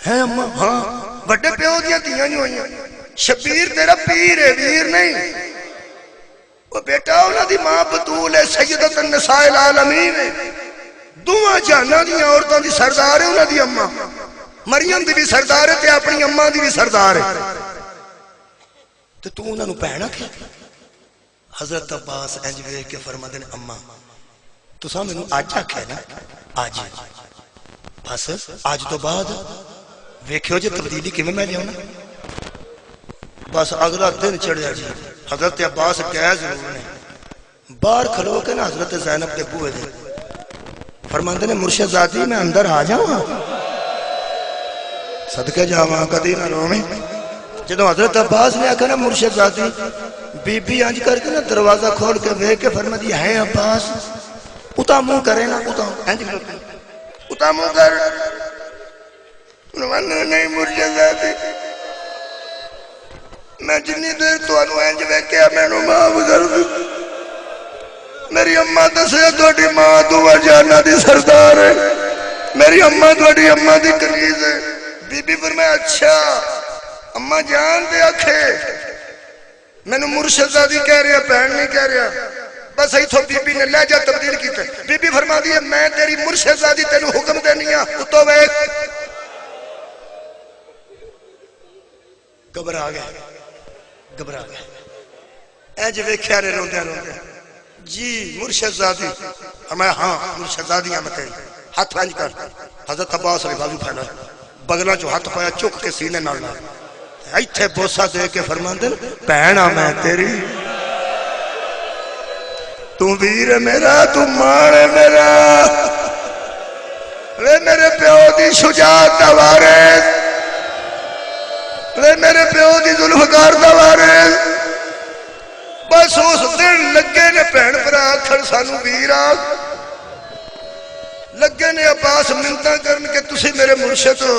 ہیں اماں, ہاں بڑے پیو دیاں تیاں جو ہوئیاں. شبیر تیرا پیر ہے ویر نہیں. وہ بیٹا انہاں دی ماں بطول ہے سیدۃ النساء العالمین ہے, دوواں جہاناں دی عورتاں دی سردار ہے انہاں دی اماں. مریم دی بھی سردار ہے تے اپنی اماں دی بھی سردار ہے, تے تو انہاں نوں پہنا کہ حضرت عباس انج ویکھ کے فرماندے نے اماں تساں مینوں اج آکھیا نا اج بس اج تو بعد ویکھیو جے تبدیلی کیویں میں لیاؤں نا. بس اگلا دن چڑھیا جی حضرت عباس گئے ضرور نے, باہر کھلو کے نا حضرت زینب کے بوئے دے فرماندے نے مرشد ذاتی میں اندر آ جاؤں صدقے جاواں کدی نہ روویں. جدوں حضرت عباس نے آکھا نا مرشد ذاتی بی بی انج کر کے نا دروازہ کھول کے ویکھ کے فرماندی ہے عباس اتا منہ کرے نا اتا انج اتا منہ کر. نہیں مرشد ذاتی میں جنی دیر تو انو انج ویکھیا مینوں معاف کر دے. میری اماں دسیا تہاڈی ماں دو جہاناں دی سردار ہے, میری اماں تہاڈی اماں دی کنیز ہے. بی بی فرمایا اچھا اماں جان دے آکھے مینوں مرشد زادی کہہ رہا بہن نہیں کہہ رہا. بس ایتھوں بی بی نے لہجہ تبدیل کیتا. بی بی فرما دی ہے میں تیری مرشد زادی تینوں حکم دینی ہاں اتو ویکھ. گھبرا گیا اینج ویکھیا نے روندے روندے جی مرشد زادی. فرمایا ہاں مرشد زادی میں تیری ہاتھ انج کر. حضرت عباس نے بازو پھیلا بغلہ جو ہاتھ پایا چک کے سینے نال لا ایتھے بوسا دے کے فرماندے بہن آ میں تیری, تو ویر ہے میرا, تو ماں ہے میرا, وے میرے پیو دی شجاعت دا وارث, وے میرے پیو دی ذوالفقار دا وارث. بس اس دن لگے نے بہن بھرا آکھن سانو ویر آگ لگے نے عباس منتاں کرن کہ تسی میرے مرشد ہو.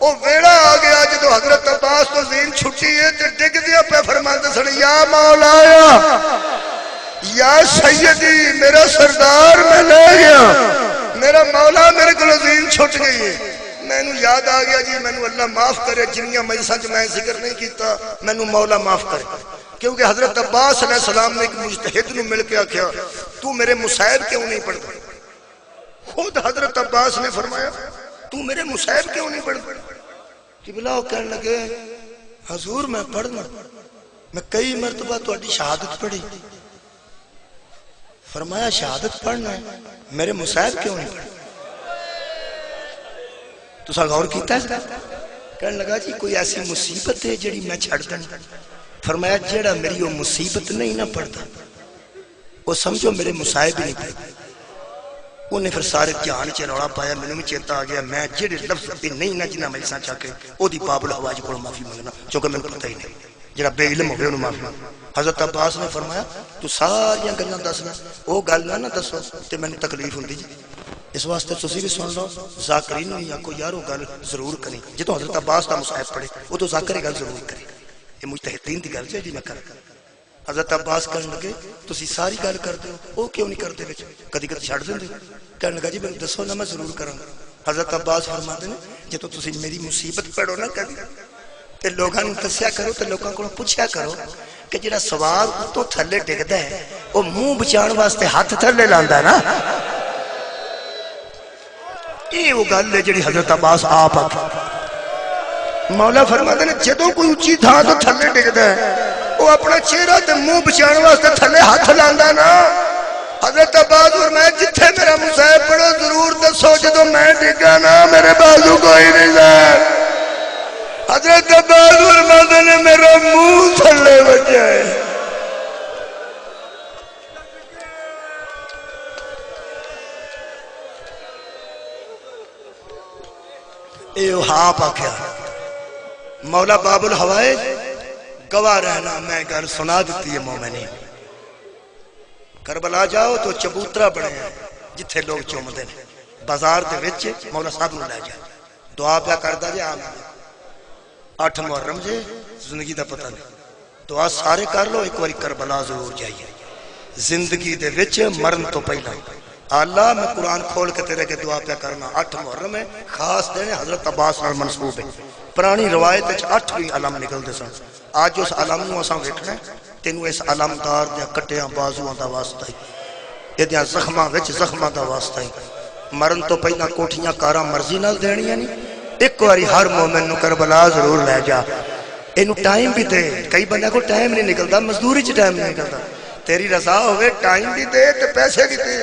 وہ ویڑا آ گیا جدو حضرت عباس تو زین چھٹی ہے تے ڈگ دیا پہ فرماندے سن یا مولایا یا سیدی میرا سردار میں لے گیا, میرا مولا میرے کو زین چھٹ گئی ہے. میں نو یاد آ گیا جی میں نو اللہ معاف کرے جنیاں مجلساں جو میں ذکر نہیں کیتا میں نو مولا معاف کرے. کیونکہ حضرت عباس علیہ السلام نے ایک مجتہد نو مل کے آکھیا تو میرے مصائب کیوں نہیں پڑھتا. خود حضرت عباس نے فرمایا تو میرے مصائب کیوں نہیں پڑھتا. قبلہ وہ کہنے لگے حضور میں پڑھنا, میں کئی مرتبہ تو اڈی شہادت پڑھی. فرمایا شہادت پڑھنا ہے میرے مصائب کیوں نہیں پڑھتا. تو سا غور کیتا ہے کہنے لگا جی کوئی ایسی مصیبت ہے جڑی میں چھڑ دیں. فرمایا جڑا میری وہ مصیبت نہیں نہ پڑھتا وہ سمجھو میرے مصائب ہی نہیں پڑھتا. انہیں پھر سارے جہان چ روڑا پایا مینوں بھی چیتا آ گیا میں جڑے لفظ بھی نہیں نہ جنہ مجلساں چا کے او دی باب الحواج کو معافی منگنا چونکہ مینوں پتہ ہی نہیں جڑا بے علم ہوے انہوں معافی منگ. حضرت عباس نے فرمایا تو ساریاں گلاں دسنا او گل نہ دسو تے مینوں تکلیف ہوندی جی. اس واسطے تسی بھی سن لو ذاکرین نوں یا کوئی یارو گل ضرور کریں جدوں حضرت عباس دا مصحف پڑھے او تو ذاکر گل ضرور کرے. یہ مجتہدین دی گل جی میں کر. حضرت عباس کہنے لگے تسی ساری گل کرتے ہو او کیوں نہیں کرتے وچ کدی کدی چھڑ دیندے. کہنے لگا جی میں دسو نہ میں ضرور کراں. حضرت عباس فرماتے ہیں جدوں تسی میری مصیبت پڑھو نہ کبھی تے لوگاں نوں دسیا کرو تے لوگاں کولوں پوچھیا کرو کہ جڑا سوال تو تھلے ڈگدا ہے او منہ بچان واسطے ہاتھ تھلے لاندا ہے نا. یہ وہ گل ہے جڑی حضرت عباس آپ مولا فرماتے ہیں جدوں کوئی اچھی تھان تو تھلے ڈگدا ہے وہ اپنا چہرہ تے منہ بچانے واسطے تھلے ہاتھ لاندا نا حضرت عباس فرمایا جتھے میرا مصیب پڑھو ضرور دسو جدوں میں ڈگا نا میرے بازو کوئی نہیں ہے حضرت عباس فرماتے ہیں میرا منہ تھلے بچا ہے ایو ہاں پاکیا مولا باب الحوائج گواہ رہنا میں گھر سنا دیتی ہے مومنین کربلا جاؤ تو چبوترا بڑے ہیں جتھے لوگ چومدے ہیں بازار دے وچ مولا صاحب نو لے جائے دعا پیا کردا جے آمین 8 محرم جے زندگی دا پتہ نہیں دعا سارے کر لو ایک واری کربلا ضرور جائیے زندگی دے وچ مرن تو پہلا اللہ میں قرآن کھول کے تیرے کے دعا پیا کرنا 8 محرم ہے خاص دن حضرت عباس نال منسوب ہے پرانی روایت وچ 8 بھی علم نکلدے سن آج اس علم نو اساں ویکھنا تینوں اس علمدار دے کٹیاں بازواں دا واسطہ ہے ایدیاں زخماں وچ زخماں دا واسطہ ہے مرن تو پہلا کوٹھیاں کاراں مرضی نال دینیاں نہیں ایک واری ہر مومن نو کربلا ضرور لے جا اینو ٹائم بھی دے کئی بندے کو ٹائم نہیں نکلدا مزدوری چ ٹائم نہیں نکلدا تیری رضا ہوئے ٹائم بھی دے تے پیسے بھی دے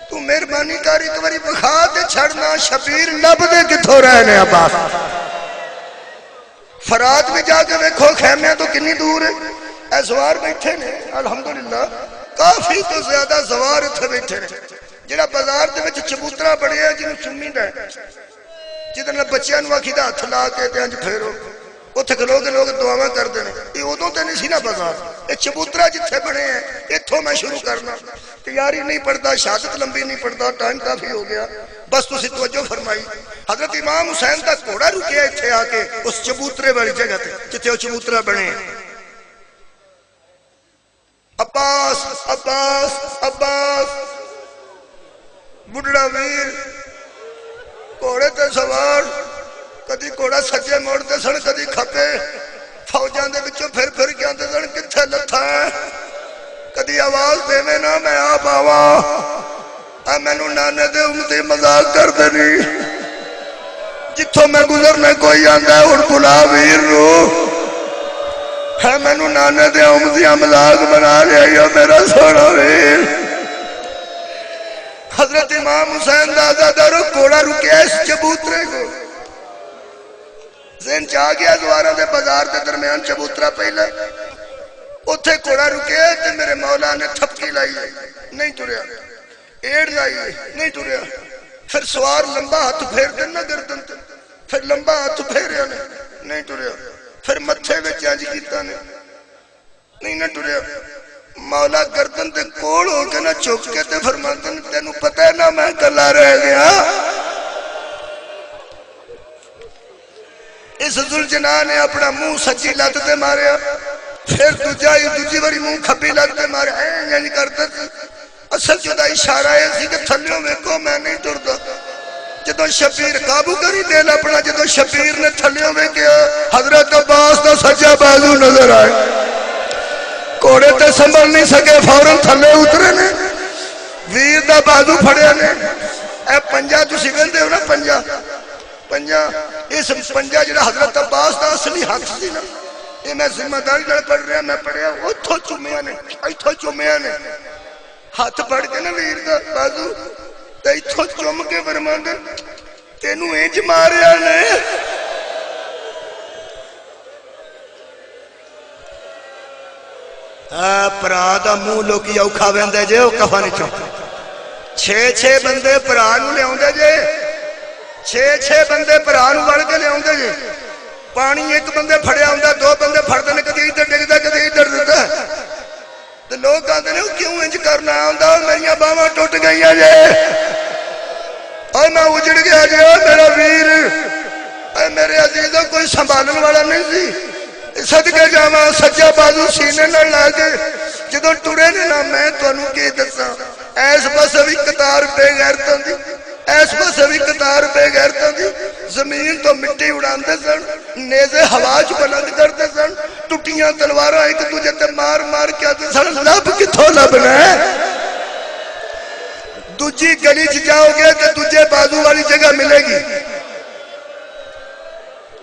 تو مہربانی کاری ایک باری بخا دے چھڑنا شبیر لب دے کتھوں رہنے عباس فرات میں جا کے ویکھو خیمیاں تو کنی دور ہے اے زوار بیٹھے نے الحمدللہ کافی تو زیادہ زوار اتھے بیٹھے نے جنہا بازار دے وچ چبوترا بڑے ہیں جنہوں چمی دے جدن بچیاں نو آکھی دا ہتھ لا کے تے انج پھیرو اتھے کھلو کے لوگ دعاواں کر دینے یہ ادوں تے نہیں سی نا بازار یہ چبوترا جتھے بڑے ہیں اتھوں میں شروع کرنا تیاری نہیں پڑھتا شہادت لمبی نہیں پڑھتا ٹائم کافی ہو گیا بس تسی توجہ فرمائی حضرت امام حسین دا گھوڑا رکیا اتھے آ کے اس چبوترے والی جگہ تے جتھے وہ چبوترا بنے عباس عباس عباس بڑھڑا ویر گھوڑے تے سوار کدی گھوڑا سجے موڑتے سن کدی کھپے فوجاں دے وچوں پھر کے آندے سن کتھے لتھا ہے کدی آواز دے میں نا میں آپ آواں اے مینوں نانے دے امتی مذاق کر دینی جتھوں میں گزرنے کوئی آندا ہے ہن بلا ویر نو ہے مینوں نانے دے امتی مذاق بنا لیا یا میرا سونا ویر حضرت امام حسین دادا دارو گھوڑا رکیا اس چبوترے کو ذہن چاہ گیا دوارہ دے بازار دے درمیان چبوترا پہلے اتھے گھوڑا رکیا تے میرے مولا نے تھپکی لائی نہیں ٹریا ایڑ لائی نہیں ٹریا پھر سوار لمبا ہاتھ پھیر دینا گردن تے پھر لمبا ہاتھ پھیریا نہیں ٹریا پھر متھے وچ انج کیتا نے نہیں نہ ٹریا مولا گردن تے کول ہو کے نہ چک کے تے فرماتے ہیں تینوں پتہ ہے نا میں کلا رہ گیا اس ذوالجلال نے اپنا منہ سچی لت تے ماریا پھر دوجی باری منہ کھبی لت تے ماریا نہیں کرتا اصل جدا اشارہ ہے اسی کہ تھلیوں ویکھو میں نہیں ٹردا جدوں شبیر قابو کری دل اپنا جدوں شبیر نے تھلیوں ویکھیا حضرت عباس دا سجا بازو نظر آئے گھوڑے تے سنبھل نہیں سکے فوراً تھلے اترے نے ویر دا بازو پھڑیا نے اے پنجا تسی ویندے ہو نا پنجا اس پنجا جڑا حضرت عباس دا اصلی ہاتھ سی نا یہ میں ذمہ داری لڑ پڑھ رہا میں پڑھیا اتھو چومیا نے ہاتھ پڑھ کے نا ویر دا بازو تے اتھو چوم کے فرماندے تینوں انج ماریا نے پرا دا منہ لوکی اوکھا ویندے جے او کفن چوں 6 بندے پرا نو لے اوندے جے 6 بندے پرا نو وڑ کے لے اوندے جے پانی ایک بندے پھڑیا ہوندا 2 بندے پھڑدے نے کدی ادھر ڈگدا کدی ادھر ڈگدا تے لوگ کہندے نے کیوں انج کرنا ہوندا میریاں باواں ٹوٹ گئیاں جے اوے میں اجڑ گیا جے میرا ویر اے میرے عزیزوں کوئی سنبھالن والا نہیں سی صدقے جاواں سجا بازو سینے نال لا کے جدوں ٹرے نے نا میں تانوں کی دساں ایس پاسے وی قطار بے غیرتاں دی ایس پاسے وی قطار بے غیرتاں دی زمین تو مٹی اڑاندے سن نیزے ہوا چ بلند کرتے سن ٹٹیاں تلواراں ایک دوجے تے مار مار کے آتے سن لب کتھوں لبنا ہے دوجی گلی چ جاؤ گے تے دوجے بازو والی جگہ ملے گی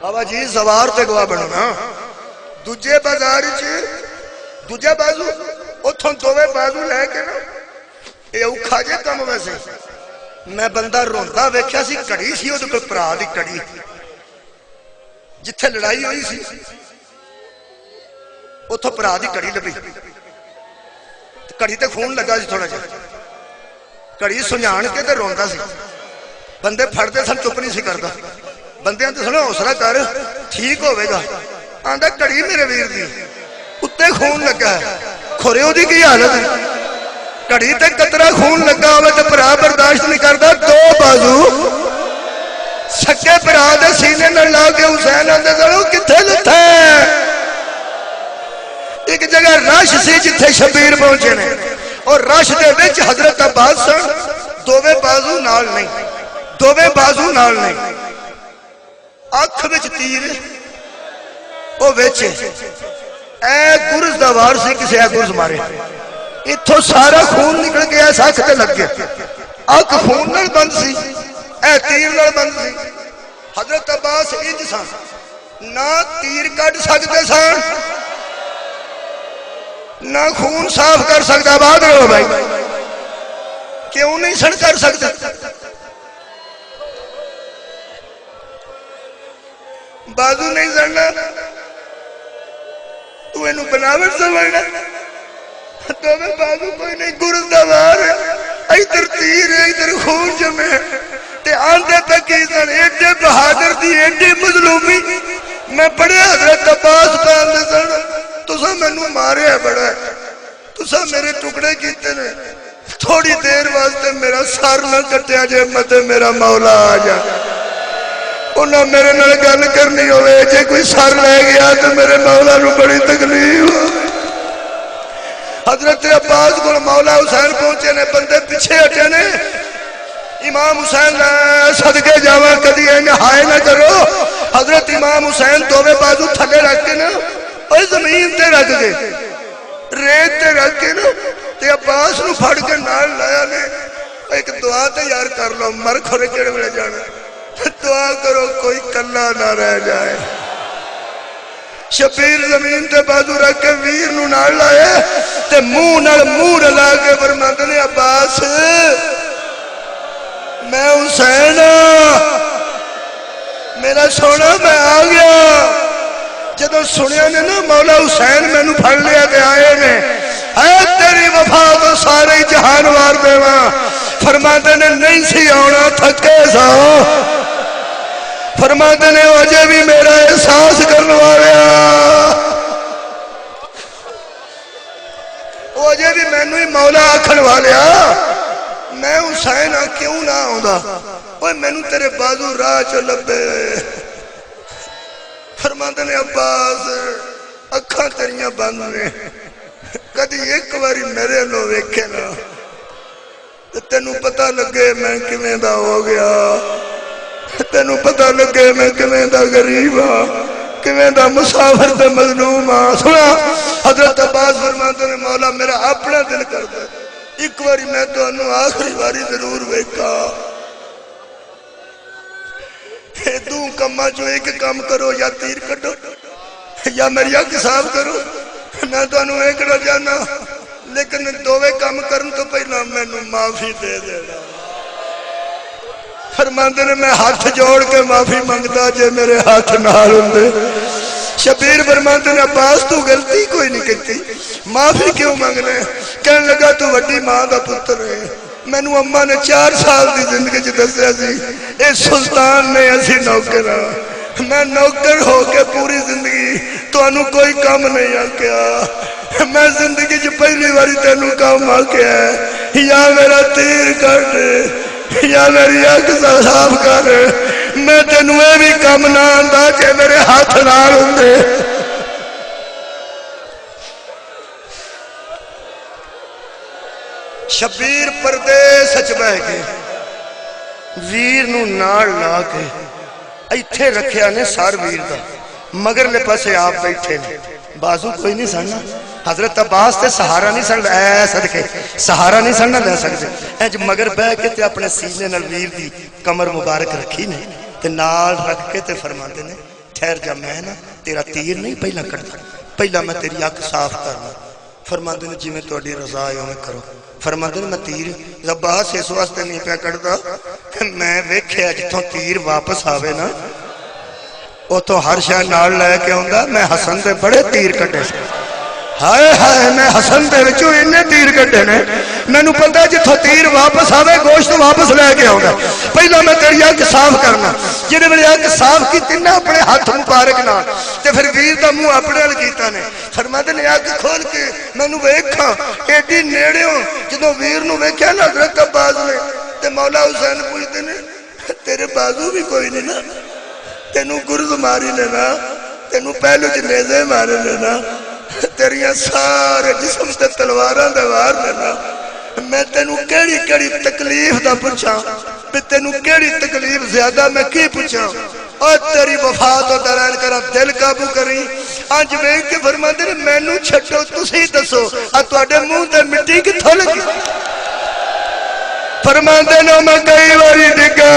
بابا جی سوار تے گواہ بنو نا دوجے بازار دوجے بازو اتھوں دووے بازو لے کے نا یہ اوکھا جے کم ویسے میں بندہ روندا ویکھیا سی کڑی سی وہ کوئی پرا دی کڑی جتھے لڑائی ہوئی سی اتھوں پرا دی کڑی لبی کڑی تے خون لگا سی تھوڑا جہا کڑی سنجھان کے تے روندا سی بندے پھڑتے سن چپ نہیں سی کردا بندے تے سن حوصلہ کر ٹھیک ہوے گا آندا کڑی میرے ویر دی اتے خون لگا ہے کھورے اودی کی حالت ہے کڑی تے قطرہ خون لگا ہوے تے بھرا برداشت نہیں کردا دو بازو سکے بھرا دے سینے نال لا کے حسین آندے سن کتھے لتھا ایک جگہ رش سی جتھے شبیر پہنچے نے اور رش دے وچ حضرت عباس سن دوویں بازو نال نہیں دوویں بازو نال نہیں اکھ وچ تیر او وچ اے گرز دا وار سی کسے اے گرز مارے اتھوں سارا خون نکل گیا اس اکھ تے لگ گیا اکھ خون نال بند سی اے تیر نال بند سی حضرت عباس انج سن نہ تیر کٹ سکتے سن نہ خون صاف کر سکتا بات رہو بھائی کیوں نہیں سن کر سکتے بازو نہیں سننا تو انہوں بناوٹ سمجھنا تو میں بازو کوئی نہیں گرز دوار ہے ایدر تیر ہے ایدر خون جمع ہے تے آندے تک سن ایڈے بہادر دی ایڈے مظلومی میں بڑے حضرت عباس پاندے سن تُسا میں نو مارے ہے بڑا ہے تُسا میرے ٹکڑے کیتے نے تھوڑی دیر واسطے میرا سار نہ کٹیا جے مت میرا مولا آ جا انہاں میرے نال گل کرنی ہوئے جے کوئی سر لے گیا تو میرے مولا نو بڑی تکلیف حضرت عباس کو مولا حسین پہنچے نے بندے پیچھے ہٹے نے امام حسین صدقے جاواں کدی نہائے نہ کرو حضرت امام حسین دوویں بازو تھلے رکھ کے نا اور زمین تے رکھ کے ریت تے رکھ کے نا تے عباس نو پھڑ کے نال لایا نے ایک دعا تے یار کر لو مر کھورے کیڑے ویلے جانا دعا کرو کوئی کلا نہ رہ جائے شبیر زمین تے بازو رکھ کے ویر نو نال لائے تے منہ نال منہ رلا کے فرماندے نے عباس میں حسین میرا سونا میں آ گیا جدو سنیا نے نا مولا حسین میں نو پھڑ لیا دے آئے نے اے تیری وفا تو سارے جہان وار دے ماں فرماتے نے نہیں سی آنا تھکے سا فرماتے نے وجہ بھی میرا احساس کرنے والیا وجہ بھی میں نوی مولا آکھن والیا میں حسین کیوں نہ آؤں اوہ میں نو تیرے بازو راہ چو لبے فرماتے نے عباس اکھاں تیریاں بند نے کدی ایک باری میرے لو ویکھے نا تینوں پتہ لگے میں کمیں دا ہو گیا تینوں پتہ لگے میں کمیں دا غریب ہاں کمیں دا مسافر تے مظلوم ہاں سنا حضرت عباس فرماتے نے مولا میرا اپنا دل کرتا ایک باری میں تو انہوں آخری باری ضرور ویکھا دو کمہ جو ایک کام کرو یا تیر کٹو یا میری اک صاف کرو میں تو انہوں ایک نہ جانا لیکن دووے کام کرن تو پہلا میں نو معافی دے دینا فرماندے نے میں ہاتھ جوڑ کے معافی منگتا جے میرے ہاتھ نال ہوندے شبیر فرماندے نے عباس تو غلطی کوئی نہیں کہتی معافی کیوں مانگنے کہنے لگا تو وڈی ماں دا پتر ہے میں نو اممہ نے 4 سال دی زندگی چھ دسیا سی اے سلطان نے ایسی نوکر میں نوکر ہو کے پوری زندگی تو انہوں کوئی کام نہیں آکیا میں زندگی چھ پہلی باری تینوں کام آکیا ہے یا میرا تیر کٹ یا میری اک صاحب کر میں تینوں اے بھی کام نہ آندہ کہ میرے ہاتھ نال ہوندے شبیر پردیس سچ بہ کے ویر نو نال لا کے ایتھے رکھیا نے سار ویر دا مگر لے پاسے آپ بیٹھے نے بازو کوئی نہیں سننا حضرت عباس تے سہارا نہیں سننا اے صدقے سہارا نہیں سننا لے سکتے اے مگر بہ کے تے اپنے سینے نال ویر دی کمر مبارک رکھی نے تے نال رکھ کے تے فرماتے نے ٹھہر جا میں نا تیرا تیر نہیں پہلا کٹتا پہلا میں تیری اکھ صاف کرنا فرماندے نے جی میں تہاڈی رضا ہے اوویں کرو فرماندے نے میں تیر عباس اس واسطے نہیں پیا کٹدا کہ میں ویکھیا جتھوں تیر واپس آوے نا اتوں ہر شے نال لے کے آوندا میں حسن دے بڑے تیر کٹے ہائے ہائے میں حسن دے وچوں اینے تیر کٹے نے مینوں پتہ جتھوں تیر واپس آوے گوشت واپس لے کے آوندا پہلا میں تیری اکھ صاف کرنا جڑے ویلے اکھ صاف کیتی نا اپنے ہاتھ مبارک نال تے پھر ویر دا منہ اپنے نال کیتا نے فرماتے نے اکھ کھول کے مینوں ویکھاں ایڈی نیڑےوں جدوں ویر نوں ویکھیا نا حضرت عباس نے تے مولا حسین پوچھدے نے تیرے بازو بھی کوئی نہیں نا تینوں گرز ماری لینا تینوں پہلو چ نیزے مارے لینا تیریاں سارے جسم تے تلواراں دے وار لینا میں تینوں کیڑی کیڑی تکلیف دا پوچھاں تے تینوں کیڑی تکلیف زیادہ میں کی پوچھاں اور تیری وفا تو درائن کراں دل قابو کری اج ویکھ کے فرماندے نے مینوں چھڈو تسی دسو آ تواڈے منہ تے مٹی کتھوں لگی فرماندے نے میں کئی واری ڈگا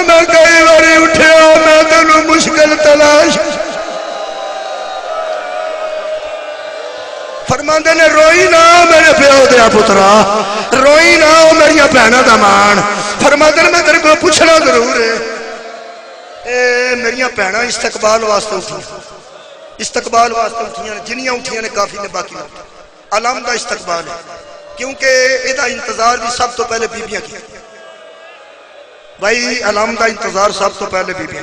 میں کئی باری اٹھیا میں تینوں مشکل تلاش فرماندے نے روئی نہ میرے پیو دیا پترا روئی نہ میری بہنوں دا مان فرماندے نے میں تیرے کو پوچھنا ضرور ہے اے میری بہناں استقبال واسطے اٹھیاں استقبال واسطے اٹھیاں جنیاں اٹھیاں نے کافی نے باقی علم دا استقبال ہے کیونکہ یہ انتظار بھی سب تو پہلے بیبیاں کی بھائی علم دا انتظار سب تو پہلے بیبیاں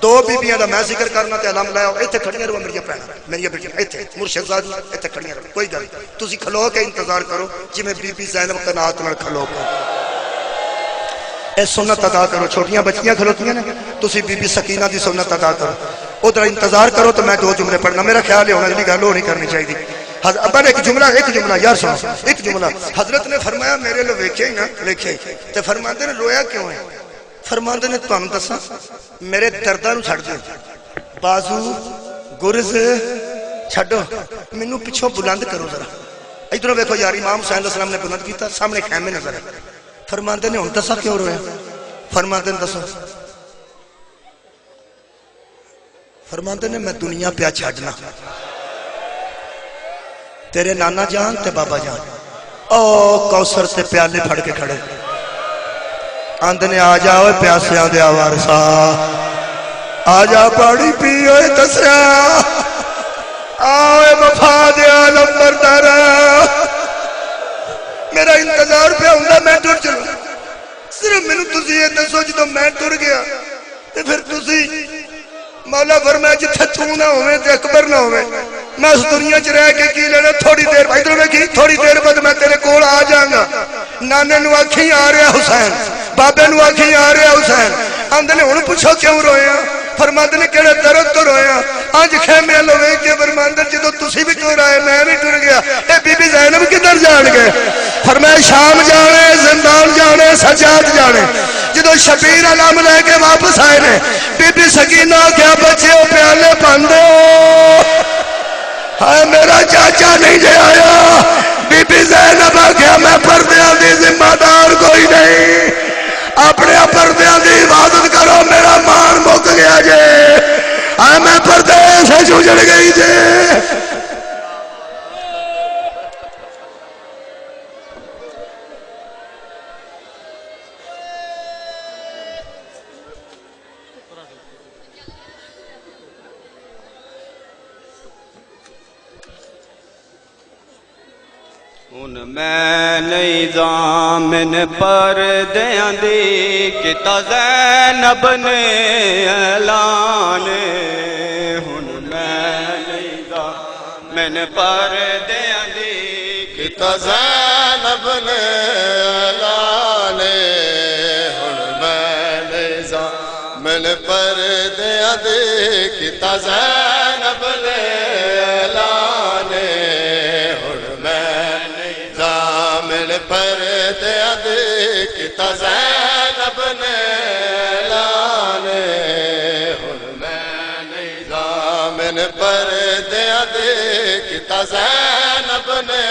دو بیبیاں دا میں ذکر کرنا تے علم لاؤ ایتھے کھڑیاں رہو میری بہناں میری بیٹیاں ایتھے مرشد زادی ایتھے کھڑیاں رہو کوئی گل تسی کھلو کے انتظار کرو جی میں بی بی زینب قناعت نال کھلو کے اے سنت ادا کرو چھوٹیاں بچیاں کھلوتیاں نے تسی بی بی سکینہ دی سنت ادا کرو ادھر انتظار کرو تو میں دو جملے پڑھنا میرا خیال ہے ہونا جلی گل ہو نہیں کرنی چاہیے ابر ایک جملہ یار سنو ایک جملہ حضرت نے فرمایا میرے لو ویکھے ہی نہ لکھے تے فرماندے نے رویا کیوں ہے فرماندے نے تانوں دساں میرے درداں نوں چھڈ دو بازو گرز چھڈو مینوں پیچھوں بلند کرو ذرا ادھروں ویکھو یار امام حسین علیہ السلام نے بلند کیتا سامنے خیمے نظر ہے فرماندے نے ہن دسا کیوں رویا فرماندے نے دسو فرماندے نے میں دنیا پیا چھڈنا تیرے نانا جان تے بابا جان او کوثر تے پیالے پھڑ کے کھڑے آندنے آ جاؤ پیاسیاں دے آوارسا آ جا پاڑی پیوے دسیا آوے وفا دے عالم بردارا میرا انتظار پہ ہوندا میں ٹر چلوں صرف مینوں تسی یہ دسو جدوں میں ٹر گیا تے پھر تسی مولا فرمایا جتھے تو نہ ہوئے تے اکبر نہ ہوئے میں اس دنیا چ رہ کے کی لینا تھوڑی دیر ادھر ویکھی تھوڑی دیر بعد میں تیرے کول آ جاؤں گا نانے نو آکھی آ رہا حسین بابے نو آکھی آ رہا حسین آندے نے ہن پوچھو کیوں رویا فرماندے نے کہڑے درد تو رویا اج خیمے لوے کے فرماندے جدوں تسی بھی ٹر آئے میں بھی ٹر گیا اے بی بی زینب کدھر جان گئے فرمایا شام جانے زندان جانے سجاد جانے جدوں شبیر علم لے کے واپس آئے نے بی بی سکینہ کیا بچے پیالے پاندے ہائے میرا چاچا نہیں جے آیا بی بی زینب آگیا میں پردیاں دی ذمہ دار کوئی نہیں اپنے پردیاں دی عبادت کرو میرا مان مک گیا جے ہائے میں پردے سے جھجڑ گئی جے میں نہیں ضامن پردیاں دی کتا زینب نے اعلان ہن میں نہیں ضامن پردیاں دی کتا زینب نے اعلان ہن میں نہیں ضامن پردیاں دی کتا زینب نے اعلان پردیاں دی کتا زینب نے اعلان ہن میں نہیں ضامن پردیاں دی کتا زینب نے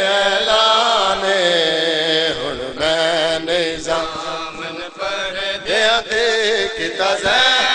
اعلان ہن میں نہیں ضامن پردیاں دی کتا زینب